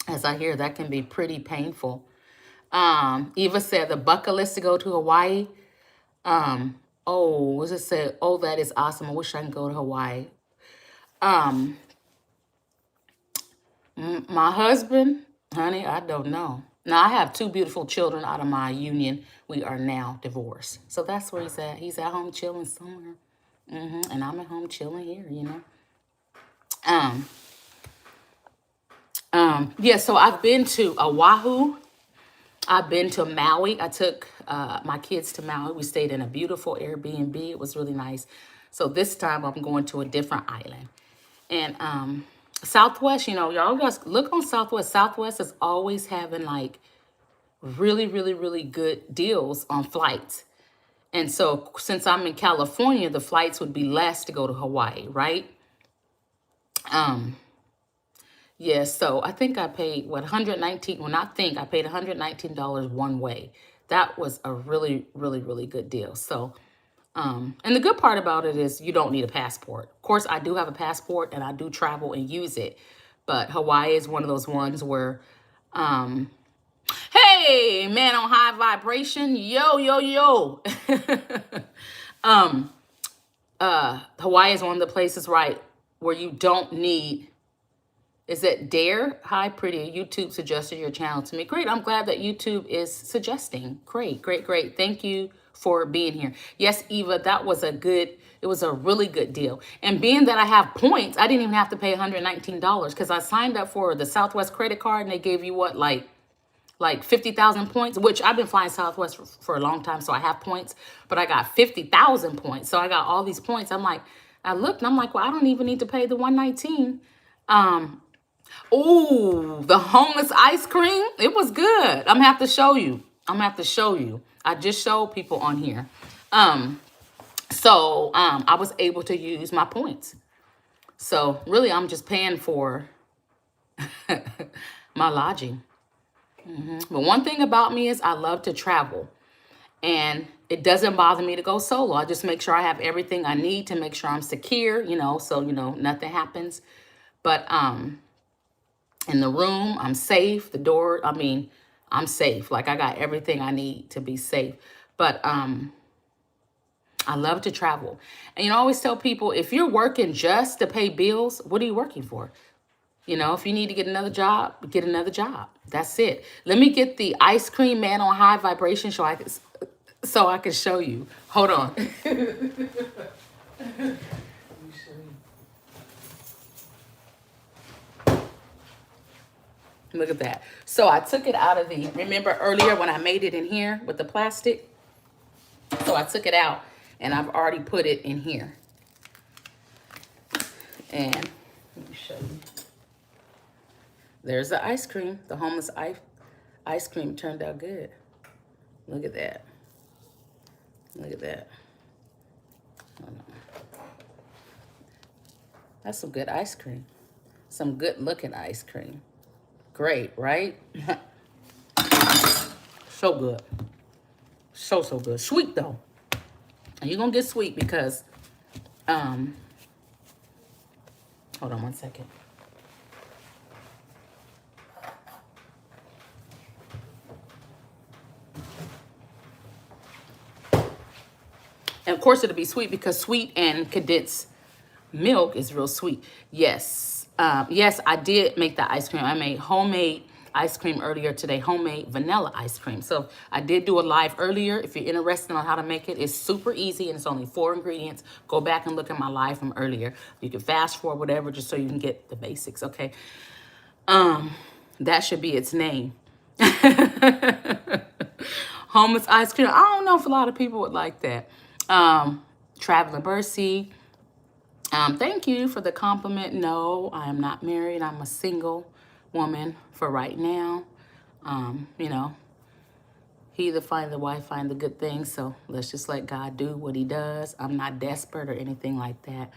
As I hear, that can be pretty painful. Eva said the bucket list to go to Hawaii. Oh, what's it say? Oh, that is awesome. I wish I could go to Hawaii. My husband, honey, I don't know. Now, I have two beautiful children out of my union. We are now divorced. So that's where he's at. He's at home chilling somewhere. And I'm at home chilling here, you know. Yeah, so I've been to Oahu. I've been to Maui. I took my kids to Maui. We stayed in a beautiful Airbnb. It was really nice. So this time I'm going to a different island. And Southwest, you know, y'all guys look on Southwest. Southwest is always having like really, really, really good deals on flights. And so since I'm in California, the flights would be less to go to Hawaii, right? Yeah, so I think I paid, what, 119, well, not think, I paid $119 one way. That was a really, really, really good deal. So, and the good part about it is you don't need a passport. Of course, I do have a passport and I do travel and use it. But Hawaii is one of those ones where, hey, man on high vibration, yo, yo, yo. Hawaii is one of the places, right, where you don't need. Is it Dare? Hi, pretty. YouTube suggested your channel to me. Great. I'm glad that YouTube is suggesting. Great, great, great. Thank you for being here. Yes, Eva, that was it was a really good deal. And being that I have points, I didn't even have to pay $119 because I signed up for the Southwest credit card and they gave you what, like 50,000 points, which I've been flying Southwest for a long time, so I have points, but I got 50,000 points. So I got all these points. I'm like, I looked and I'm like, well, I don't even need to pay the 119. Ooh, the homeless ice cream. It was good. I'm gonna have to show you. I just showed people on here. So I was able to use my points. So really, I'm just paying for my lodging. But one thing about me is I love to travel. And it doesn't bother me to go solo. I just make sure I have everything I need to make sure I'm secure, you know, so, you know, nothing happens. But in the room, I'm safe. The door, I mean, I'm safe. Like I got everything I need to be safe. But I love to travel. And you know, I always tell people, if you're working just to pay bills, what are you working for? You know, if you need to get another job, get another job. That's it. Let me get the ice cream man on high vibration so I can show you. Hold on. Look at that. So I took it out of remember earlier when I made it in here with the plastic? So I took it out and I've already put it in here. And let me show you. There's the ice cream. The homeless ice cream turned out good. Look at that. Look at that. Hold on. That's some good ice cream. Some good looking ice cream. Great, right? So good. So good. Sweet though. And you're gonna get sweet because hold on one second. And of course it'll be sweet because sweet and condensed milk is real sweet. Yes. Yes, I did make the ice cream. I made homemade ice cream earlier today, homemade vanilla ice cream. So I did do a live earlier. If you're interested on how to make it, it's super easy and it's only 4 ingredients. Go back and look at my live from earlier. You can fast forward, whatever, just so you can get the basics, okay? That should be its name. Homeless ice cream. I don't know if a lot of people would like that. Traveling Mercy. Thank you for the compliment. No, I am not married. I'm a single woman for right now. You know, he that find the wife find the good thing. So let's just let God do what he does. I'm not desperate or anything like that.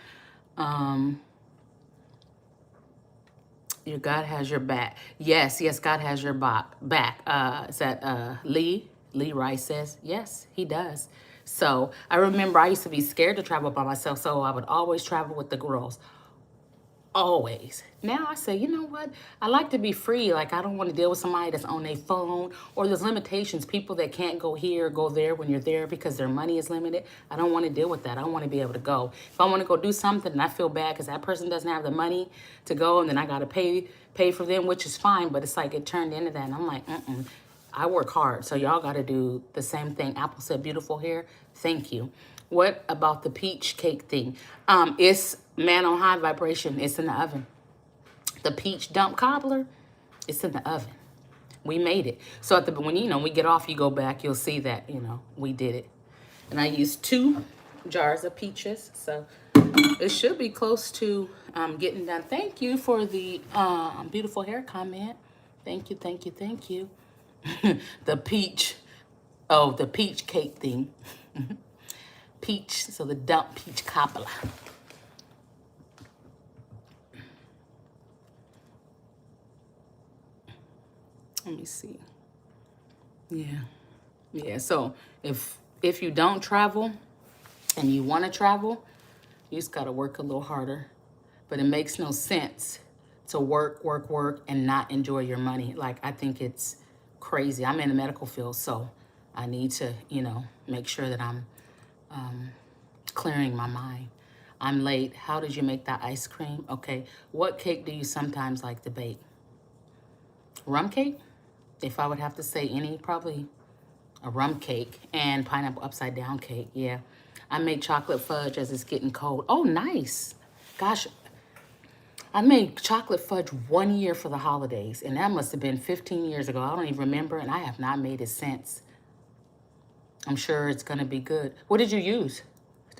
Your God has your back. Yes, God has your back. Is that Lee Rice says? Yes, he does. So I remember I used to be scared to travel by myself, so I would always travel with the girls. Always. Now I say, you know what? I like to be free. Like, I don't want to deal with somebody that's on their phone, or there's limitations, people that can't go here or go there when you're there because their money is limited. I don't want to deal with that. I want to be able to go. If I want to go do something and I feel bad because that person doesn't have the money to go, and then I got to pay for them, which is fine, but it's like it turned into that. And I'm like, I work hard, so y'all got to do the same thing. Apple said, beautiful hair. Thank you. What about the peach cake thing? It's man on high vibration. It's in the oven. The peach dump cobbler, it's in the oven. We made it. So at the when we get off, you go back, you'll see that we did it. And I used 2 jars of peaches, so it should be close to getting done. Thank you for the beautiful hair comment. Thank you, thank you, thank you. The peach cake thing. Peach, so the dump peach cobbler. Let me see. Yeah. So if you don't travel and you want to travel, you just got to work a little harder. But it makes no sense to work and not enjoy your money. Like, I think it's crazy. I'm in the medical field, so I need to make sure that I'm clearing my mind. I'm late. How did you make that ice cream? Okay. What cake do you sometimes like to bake? Rum cake? If I would have to say any, probably a rum cake and pineapple upside down cake. Yeah. I made chocolate fudge as it's getting cold. Oh, nice. Gosh, I made chocolate fudge 1 year for the holidays, and that must have been 15 years ago. I don't even remember, and I have not made it since. I'm sure it's going to be good. What did you use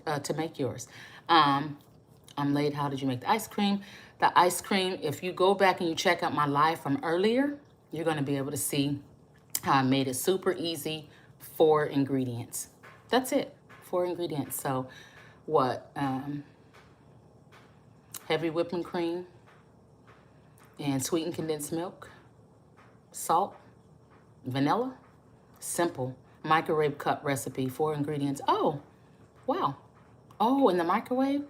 to make yours? I'm late. How did you make the ice cream? The ice cream, if you go back and you check out my live from earlier, you're going to be able to see how I made it super easy. 4 ingredients. That's it. 4 ingredients. So what? Heavy whipping cream and sweetened condensed milk, salt, vanilla. Simple. Microwave cup recipe. 4 ingredients. Oh, wow. Oh, in the microwave?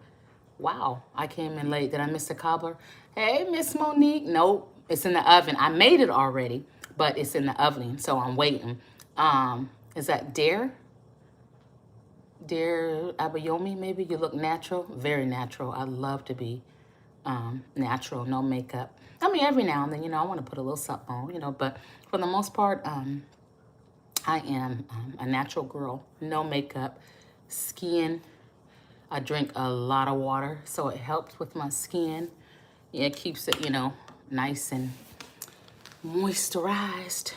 Wow, I came in late. Did I miss the cobbler? Hey, Miss Monique. Nope, it's in the oven. I made it already, but it's in the oven, so I'm waiting. Is that Dare Abayomi, maybe? You look natural. Very natural. I love to be natural, no makeup. I mean, every now and then, I want to put a little something on, but for the most part, I am a natural girl, no makeup, skin. I drink a lot of water, so it helps with my skin. Yeah, it keeps it, nice and moisturized.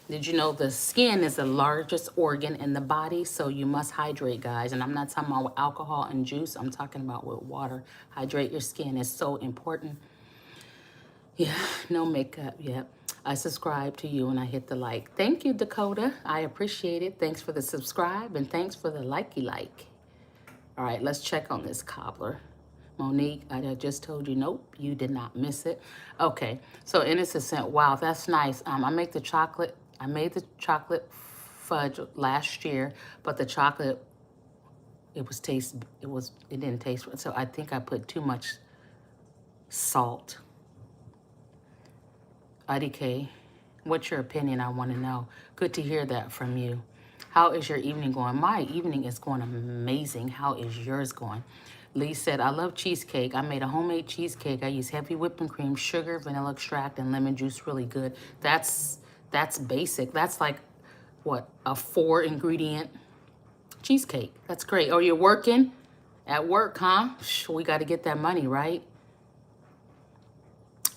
Did you know the skin is the largest organ in the body? So you must hydrate, guys. And I'm not talking about with alcohol and juice. I'm talking about with water. Hydrate your skin is so important. Yeah, no makeup. Yep. I subscribe to you and I hit the like. Thank you, Dakota. I appreciate it. Thanks for the subscribe and thanks for the likey like. All right, let's check on this cobbler. Monique, I just told you, nope, you did not miss it. Okay, so innocent scent, wow, that's nice. I made the chocolate fudge last year, but the chocolate, it didn't taste, so I think I put too much salt. IDK, what's your opinion? I want to know. Good to hear that from you. How is your evening going? My evening is going amazing. How is yours going? Lee said, I love cheesecake. I made a homemade cheesecake. I use heavy whipping cream, sugar, vanilla extract, and lemon juice. Really good. That's basic. That's like, what, a 4-ingredient cheesecake. That's great. Oh, you're working? At work, huh? We got to get that money, right?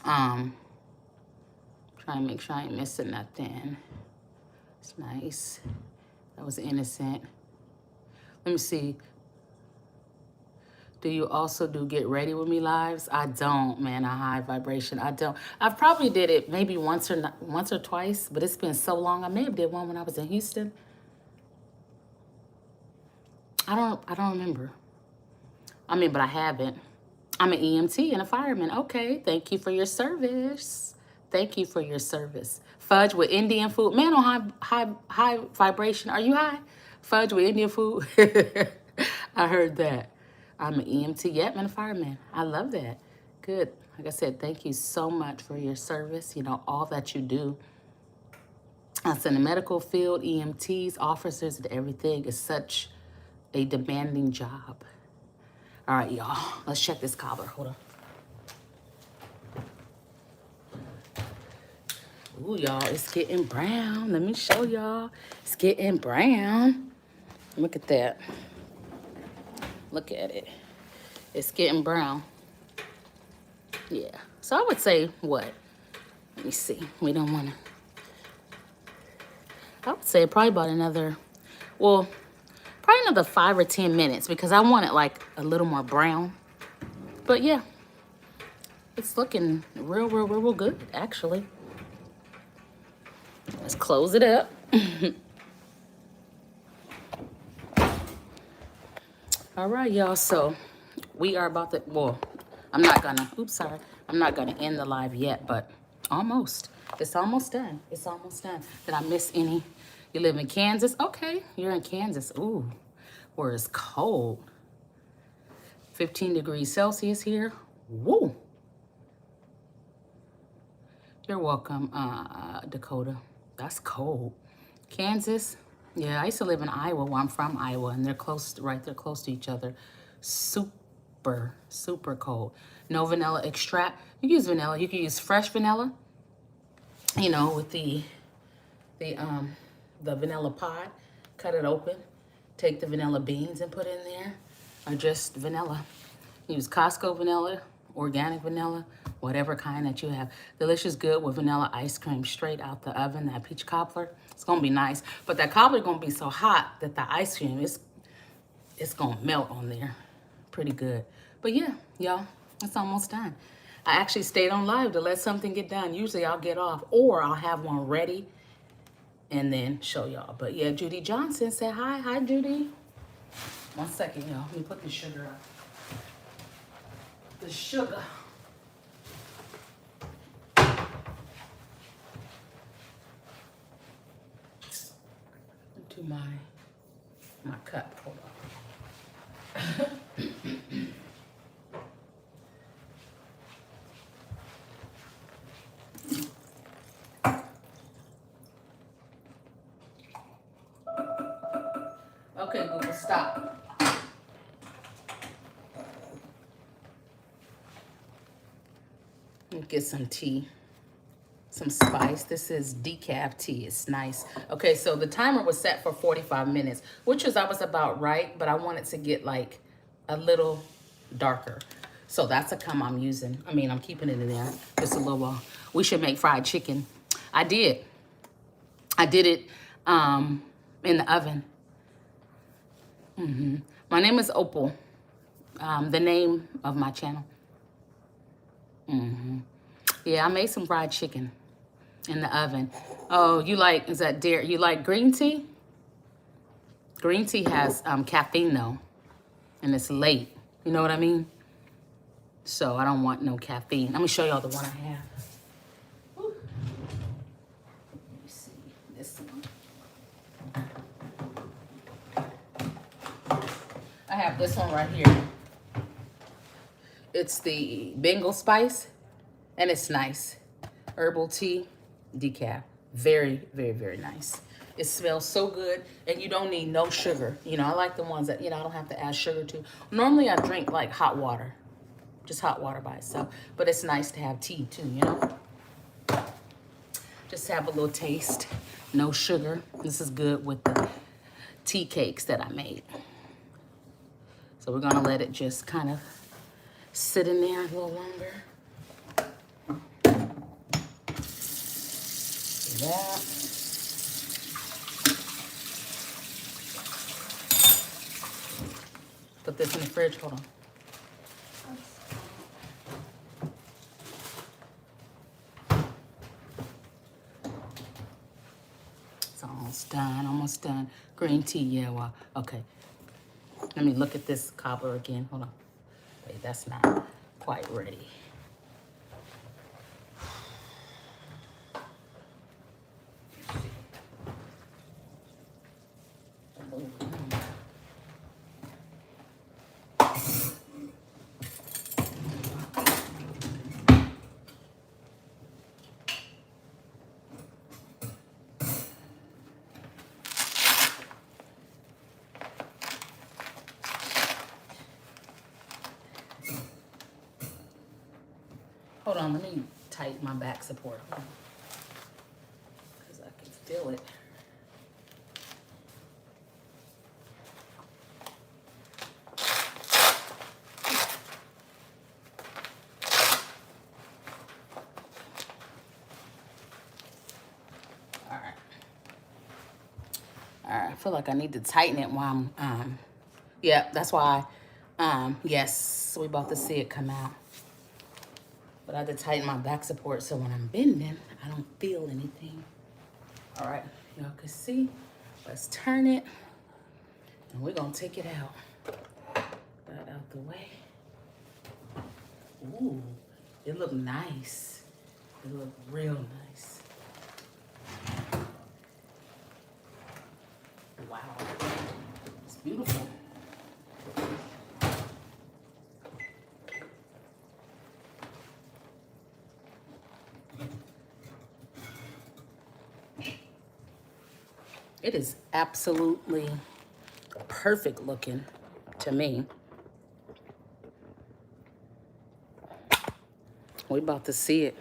Trying to make sure I ain't missing nothing. It's nice. That was innocent. Let me see. Do you also do Get Ready With Me lives? I don't, man. A high vibration. I don't. I've probably did it maybe once or twice, but it's been so long. I may have did one when I was in Houston. I don't remember. I mean, but I haven't. I'm an EMT and a fireman. Okay, thank you for your service. Thank you for your service. Fudge with Indian food. Man on high vibration. Are you high? Fudge with Indian food. I heard that. I'm an EMT. Yep, and a fireman. I love that. Good. Like I said, thank you so much for your service. You know, all that you do. Us in the medical field, EMTs, officers, and everything is such a demanding job. All right, y'all. Let's check this cobbler. Hold on. Ooh, y'all, it's getting brown. Let me show y'all. It's getting brown. Look at that. Look at it. It's getting brown. Yeah. So I would say what? Let me see. We don't want to. I would say probably about another, well, probably another 5 or 10 minutes because I want it like a little more brown. But yeah, it's looking real good, actually. Let's close it up. All right, y'all. So we are about to, well, I'm not going to end the live yet, but almost. It's almost done. It's almost done. Did I miss any? You live in Kansas? Okay, you're in Kansas. Ooh, where it's cold. 15 degrees Celsius here. Woo. You're welcome, Dakota. That's cold. Kansas? Yeah, I used to live in Iowa. Well, I'm from Iowa, and they're close, right? They're close to each other. Super cold. No vanilla extract. You can use vanilla. You can use fresh vanilla, you know, with the vanilla pod. Cut it open. Take the vanilla beans and put in there. Or just vanilla. Use Costco vanilla, organic vanilla, whatever kind that you have. Delicious good with vanilla ice cream straight out the oven. That peach cobbler, it's gonna be nice. But that cobbler gonna be so hot that the ice cream it's gonna melt on there. Pretty good. But yeah, y'all, it's almost done. I actually stayed on live to let something get done. Usually I'll get off or I'll have one ready and then show y'all. But yeah, Judy Johnson said hi. Hi, Judy. 1 second, y'all. Let me put the sugar up. The sugar. Into my cup. Hold on. Okay, Google, stop. Get some tea, some spice. This is decaf tea. It's nice. Okay, so the timer was set for 45 minutes, which I was about right, but I wanted to get like a little darker. So that's a cum I'm using. I mean, I'm keeping it in there just a little while. We should make fried chicken. I did it in the oven. My name is Opal. The name of my channel. Yeah, I made some fried chicken in the oven. Oh, you like, is that dairy? You like green tea? Green tea has caffeine though, and it's late. You know what I mean? So I don't want no caffeine. Let me show y'all the one I have. Whew. Let me see this one. I have this one right here. It's the Bengal spice, and it's nice. Herbal tea, decaf. Very, very, very nice. It smells so good, and you don't need no sugar. You know, I like the ones that, you know, I don't have to add sugar to. Normally, I drink like hot water, just hot water by itself. But it's nice to have tea too, you know? Just have a little taste, no sugar. This is good with the tea cakes that I made. So we're gonna let it just kind of sit in there a little longer. That. Put this in the fridge, hold on. It's almost done. Green tea, yeah, well, okay. Let me look at this cobbler again, hold on. Wait, that's not quite ready. Hold on, let me tighten my back support. Because I can feel it. All right, I feel like I need to tighten it while I'm, yeah, that's why, yes, we about to see it come out. But I have to tighten my back support so when I'm bending, I don't feel anything. All right, y'all can see. Let's turn it, and we're gonna take it out. That out the way. Ooh, it look nice. It look real nice. Wow, it's beautiful. It is absolutely perfect looking to me. We about to see it.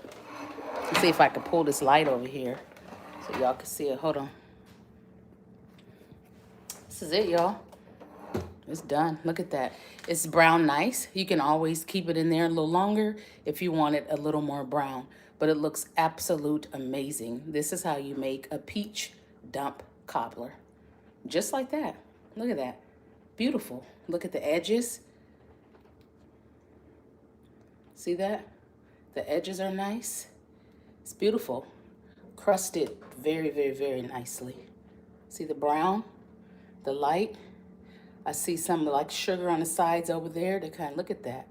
Let's see if I can pull this light over here so y'all can see it. Hold on. This is it, y'all. It's done. Look at that. It's brown nice. You can always keep it in there a little longer if you want it a little more brown. But it looks absolute amazing. This is how you make a peach dump cobbler. Just like that. Look at that. Beautiful. Look at the edges. See that? The edges are nice. It's beautiful. Crusted very, very, very nicely. See the brown? The light? I see some like sugar on the sides over there to kind of look at that.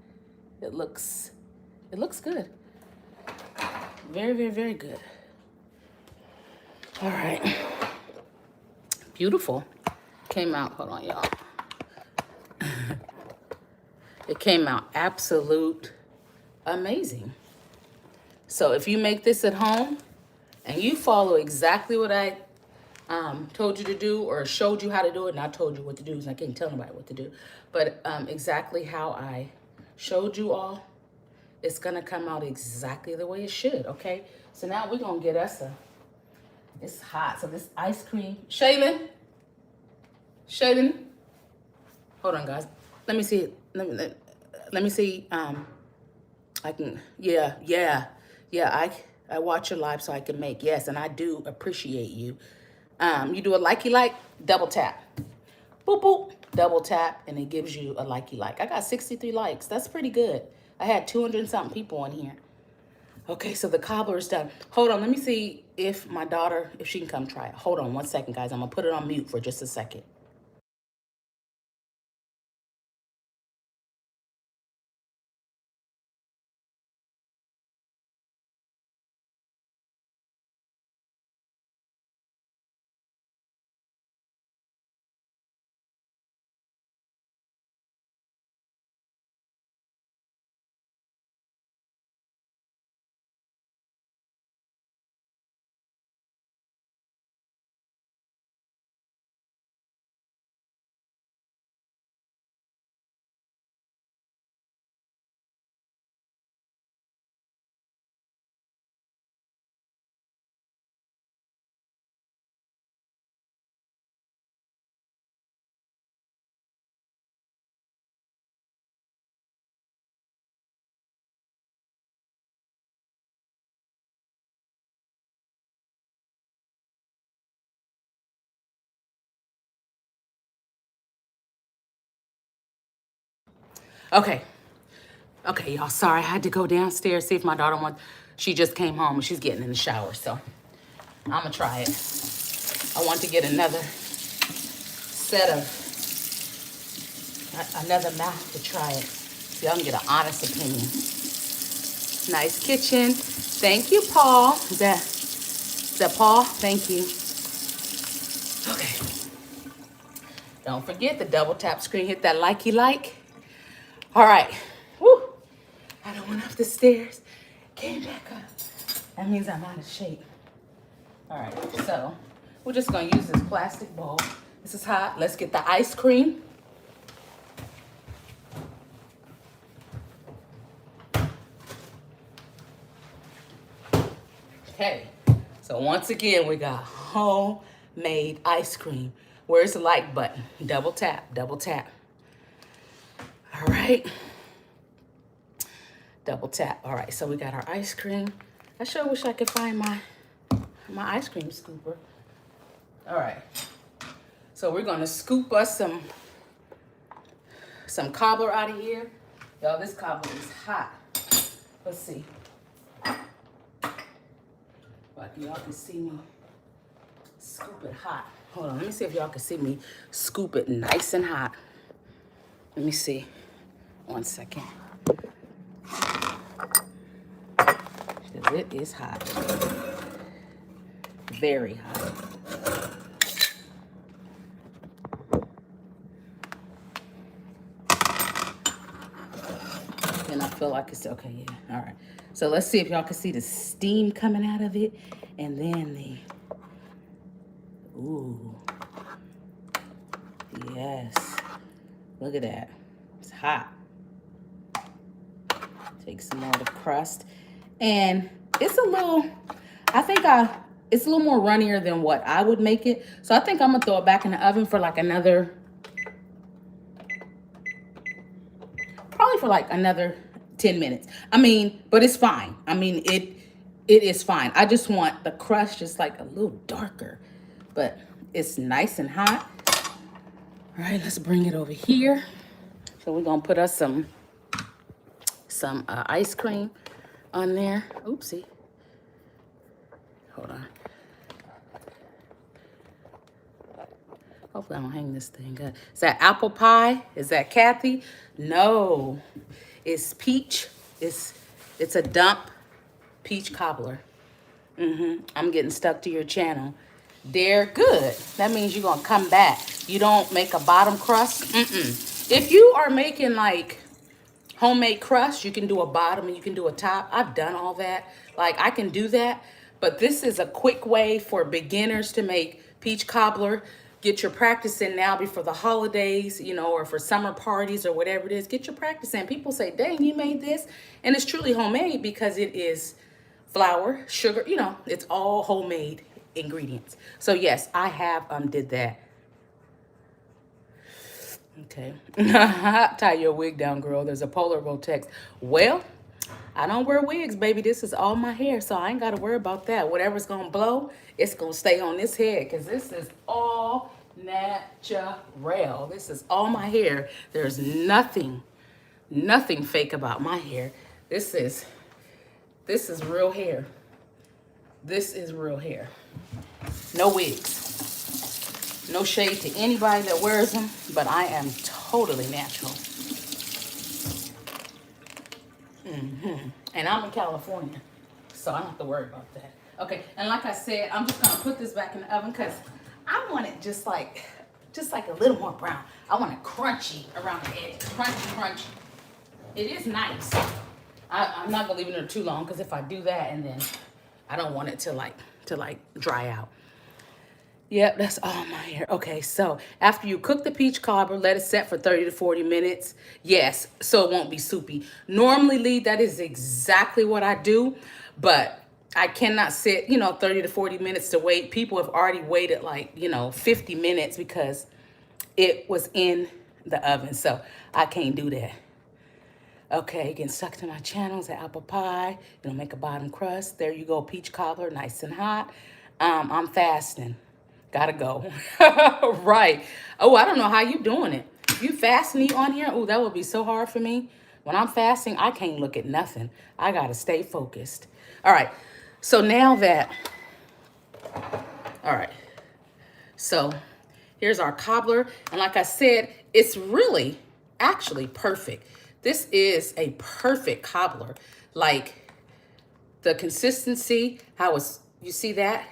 It looks good. Very, very, very good. All right. Beautiful. Came out, hold on, y'all. It came out absolute amazing. So if you make this at home and you follow exactly what I told you to do or showed you how to do it, and I told you what to do, because I can't tell nobody what to do, but exactly how I showed you all, it's gonna come out exactly the way it should, okay? So now we're gonna get us it's hot, so this ice cream, Shaylin, hold on guys, let me see it, let me see, I can, yeah, I watch your live so I can make, yes, and I do appreciate you. You do a likey like, double tap. Boop, boop, double tap, and it gives you a likey like. I got 63 likes. That's pretty good. I had 200 and something people on here. Okay, so the cobbler is done. Hold on, let me see if my daughter, if she can come try it. Hold on 1 second, guys. I'm going to put it on mute for just a second. Okay. Okay, y'all. Sorry, I had to go downstairs, see if my daughter wants. She just came home and she's getting in the shower, so I'm gonna try it. I want to get another set of another mouth to try it, so y'all can get an honest opinion. Nice kitchen. Thank you, Paul. Is that Paul? Thank you. Okay. Don't forget the double tap screen. Hit that likey like. All right. Woo. I done went up the stairs, came back up. That means I'm out of shape. All right, so we're just gonna use this plastic bowl. This is hot. Let's get the ice cream. Okay, so once again, we got homemade ice cream. Where's the like button? Double tap, double tap. All right. Double tap. All right, so we got our ice cream. I sure wish I could find my ice cream scooper. All right. So we're gonna scoop us some cobbler out of here. Y'all, this cobbler is hot. Let's see. Like y'all can see me scoop it hot. Hold on, let me see if y'all can see me scoop it nice and hot. Let me see. 1 second. It is hot. Very hot. And I feel like it's okay, yeah. All right. So let's see if y'all can see the steam coming out of it. And then ooh. Yes. Look at that. It's hot. Take some more of the crust. And it's a little, it's a little more runnier than what I would make it. So I think I'm gonna throw it back in the oven for like another, probably for like another 10 minutes. I mean, but it's fine. I mean, it is fine. I just want the crust just like a little darker, but it's nice and hot. All right, let's bring it over here. So we're gonna put us some ice cream on there. Oopsie. Hold on. Hopefully I don't hang this thing up. Is that apple pie? Is that Kathy? No. It's peach. It's a dump peach cobbler. I'm getting stuck to your channel. They're good. That means you're gonna come back. You don't make a bottom crust. If you are making like homemade crust, you can do a bottom and you can do a top. I've done all that. Like I can do that, but this is a quick way for beginners to make peach cobbler. Get your practice in now before the holidays, you know, or for summer parties or whatever it is. Get your practice in. People say, dang, you made this. And it's truly homemade because it is flour, sugar, you know, it's all homemade ingredients. So yes, I have did that. Okay. Tie your wig down, girl. There's a polar vortex. Well, I don't wear wigs, baby. This is all my hair, so I ain't got to worry about that. Whatever's going to blow, it's going to stay on this head because this is all natural. This is all my hair. There's nothing fake about my hair. This is real hair. This is real hair. No wigs. No shade to anybody that wears them, but I am totally natural. And I'm in California, so I don't have to worry about that. Okay, and like I said, I'm just gonna put this back in the oven because I want it just like a little more brown. I want it crunchy around the edge, crunchy. It is nice. I'm not gonna leave it in there too long because if I do that and then I don't want it to like dry out. Yep, that's all my hair. Okay, so after you cook the peach cobbler, let it set for 30 to 40 minutes. Yes, so it won't be soupy. Normally, that is exactly what I do, but I cannot sit, 30 to 40 minutes to wait. People have already waited 50 minutes because it was in the oven, so I can't do that. Okay, getting stuck to my channels at apple pie. Make a bottom crust. There you go, peach cobbler, nice and hot. I'm fasting. Gotta go. Right. Oh, I don't know how you doing it. If you fasting on here, oh, that would be so hard for me. When I'm fasting, I can't look at nothing. I got to stay focused. All right. So now that, all right. So here's our cobbler. And like I said, it's really actually perfect. This is a perfect cobbler. Like the consistency, how it's, you see that?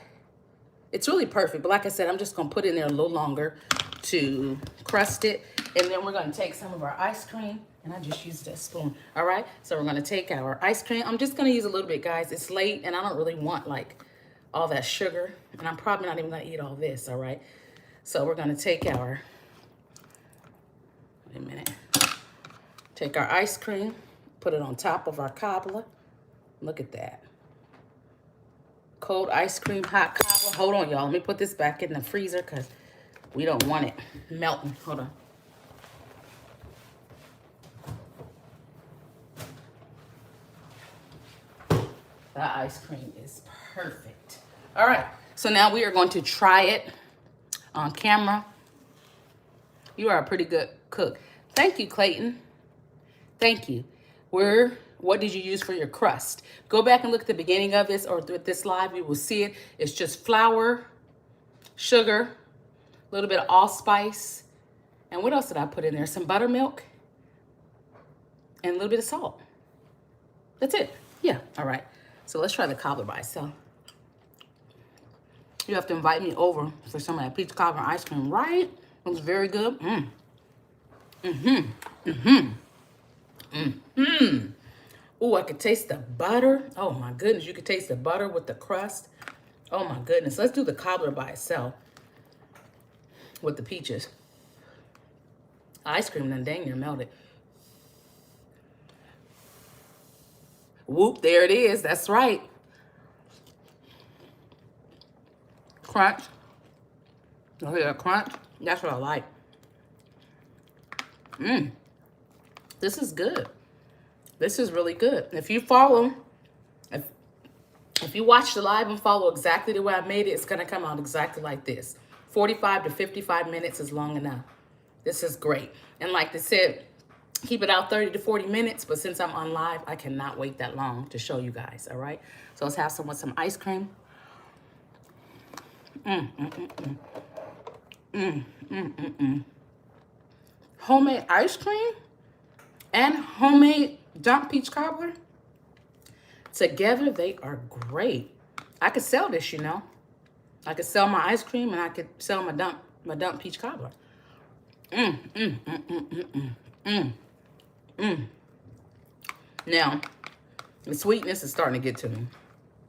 It's really perfect. But like I said, I'm just going to put it in there a little longer to crust it. And then we're going to take some of our ice cream. And I just used a spoon. All right. So we're going to take our ice cream. I'm just going to use a little bit, guys. It's late and I don't really want like all that sugar. And I'm probably not even going to eat all this. All right. So we're going to take our, wait a minute. Take our ice cream, put it on top of our cobbler. Look at that. Cold ice cream, hot cobbler. Hold on, y'all. Let me put this back in the freezer because we don't want it melting. Hold on. That ice cream is perfect. All right. So now we are going to try it on camera. You are a pretty good cook. Thank you, Clayton. Thank you. What did you use for your crust? Go back and look at the beginning of this or with this live. You will see it. It's just flour, sugar, a little bit of allspice. And what else did I put in there? Some buttermilk and a little bit of salt. That's it. Yeah. All right. So let's try the cobbler by itself. You have to invite me over for some of that peach cobbler ice cream, right? It was very good. Oh, I could taste the butter. Oh my goodness, you could taste the butter with the crust. Oh my goodness. Let's do the cobbler by itself with the peaches. Ice cream done dang near melted. Whoop, there it is. That's right. Crunch. You hear that crunch? That's what I like. This is good. This is really good. If you follow, if you watch the live and follow exactly the way I made it, it's going to come out exactly like this. 45 to 55 minutes is long enough. This is great. And like they said, keep it out 30 to 40 minutes. But since I'm on live, I cannot wait that long to show you guys. All right. So let's have some with some ice cream. Homemade ice cream and homemade dump peach cobbler. Together, they are great. I could sell this, you know. I could sell my ice cream and I could sell my dump peach cobbler. Now, the sweetness is starting to get to me.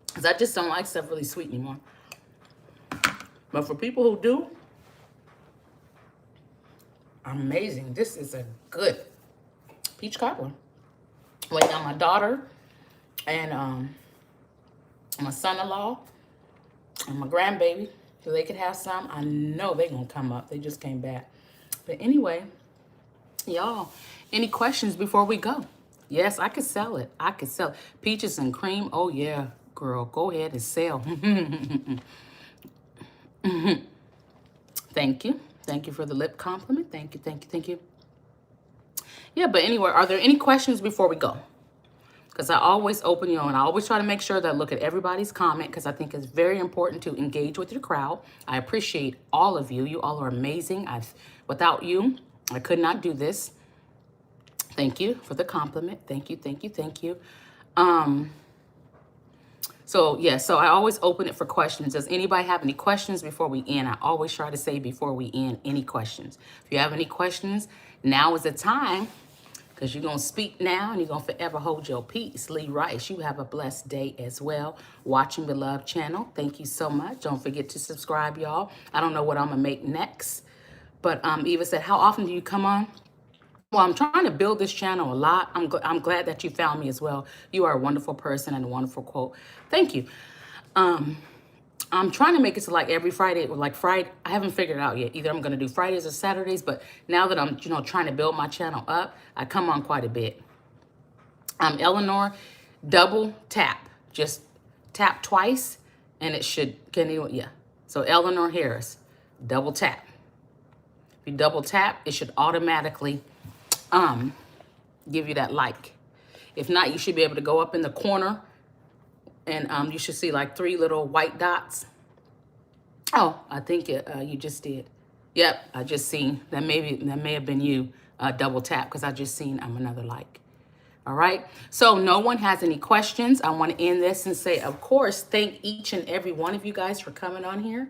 Because I just don't like stuff really sweet anymore. But for people who do, amazing. This is a good peach cobbler. Waiting on my daughter and my son-in-law and my grandbaby so they could have some. I know they're going to come up. They just came back. But anyway, y'all, any questions before we go? Yes, I could sell it. I could sell it. Peaches and cream. Oh, yeah, girl. Go ahead and sell. Thank you. Thank you for the lip compliment. Thank you, thank you, thank you. Yeah, but anyway, are there any questions before we go? Because I always open, you know, and I always try to make sure that I look at everybody's comment because I think it's very important to engage with your crowd. I appreciate all of you. You all are amazing. Without you, I could not do this. Thank you for the compliment. Thank you, thank you, thank you. So, yeah, so I always open it for questions. Does anybody have any questions before we end? I always try to say before we end, any questions. If you have any questions, now is the time because you're going to speak now and you're going to forever hold your peace. Lee Rice, you have a blessed day as well. Watching Beloved channel. Thank you so much. Don't forget to subscribe, y'all. I don't know what I'm going to make next. But Eva said, how often do you come on? Well, I'm trying to build this channel a lot. I'm glad that you found me as well. You are a wonderful person and a wonderful quote. Thank you. I'm trying to make it to like every Friday or like Friday. I haven't figured it out yet. Either I'm going to do Fridays or Saturdays. But now that I'm, trying to build my channel up, I come on quite a bit. Eleanor, double tap. Just tap twice and it should, yeah. So Eleanor Harris, double tap. If you double tap, it should automatically give you that like. If not, you should be able to go up in the corner and you should see like 3 little white dots. Oh, I think you just did. Yep, I just seen that. That may have been you. Double tap because I just seen another like. All right. So no one has any questions. I want to end this and say, of course, thank each and every one of you guys for coming on here.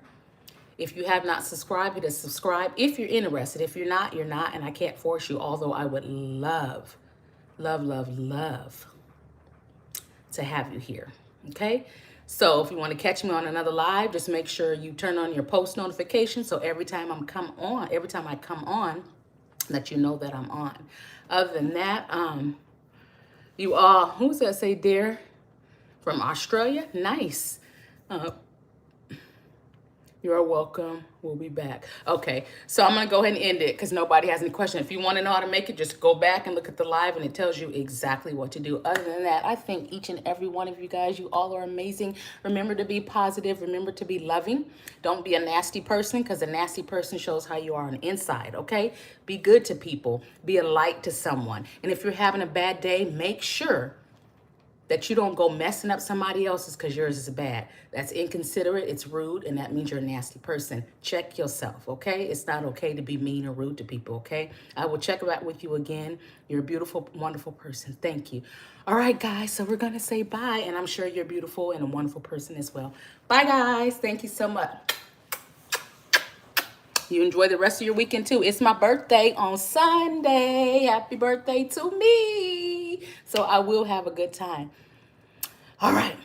If you have not subscribed, hit subscribe. If you're interested, if you're not, you're not, and I can't force you. Although I would love, love, love, love to have you here. Okay. So if you want to catch me on another live, just make sure you turn on your post notifications. So every time I come on, that you know that I'm on. Other than that, you all, who's that say dear? From Australia? Nice. You're welcome. We'll be back. Okay, so I'm going to go ahead and end it because nobody has any questions. If you want to know how to make it, just go back and look at the live and it tells you exactly what to do. Other than that, I thank each and every one of you guys. You all are amazing. Remember to be positive. Remember to be loving. Don't be a nasty person because a nasty person shows how you are on the inside, okay? Be good to people. Be a light to someone. And if you're having a bad day, make sure that you don't go messing up somebody else's because yours is bad. That's inconsiderate, it's rude, and that means you're a nasty person. Check yourself, okay? It's not okay to be mean or rude to people, okay? I will check back with you again. You're a beautiful, wonderful person. Thank you. All right, guys, so we're going to say bye, and I'm sure you're beautiful and a wonderful person as well. Bye, guys. Thank you so much. You enjoy the rest of your weekend, too. It's my birthday on Sunday. Happy birthday to me. So I will have a good time. All right.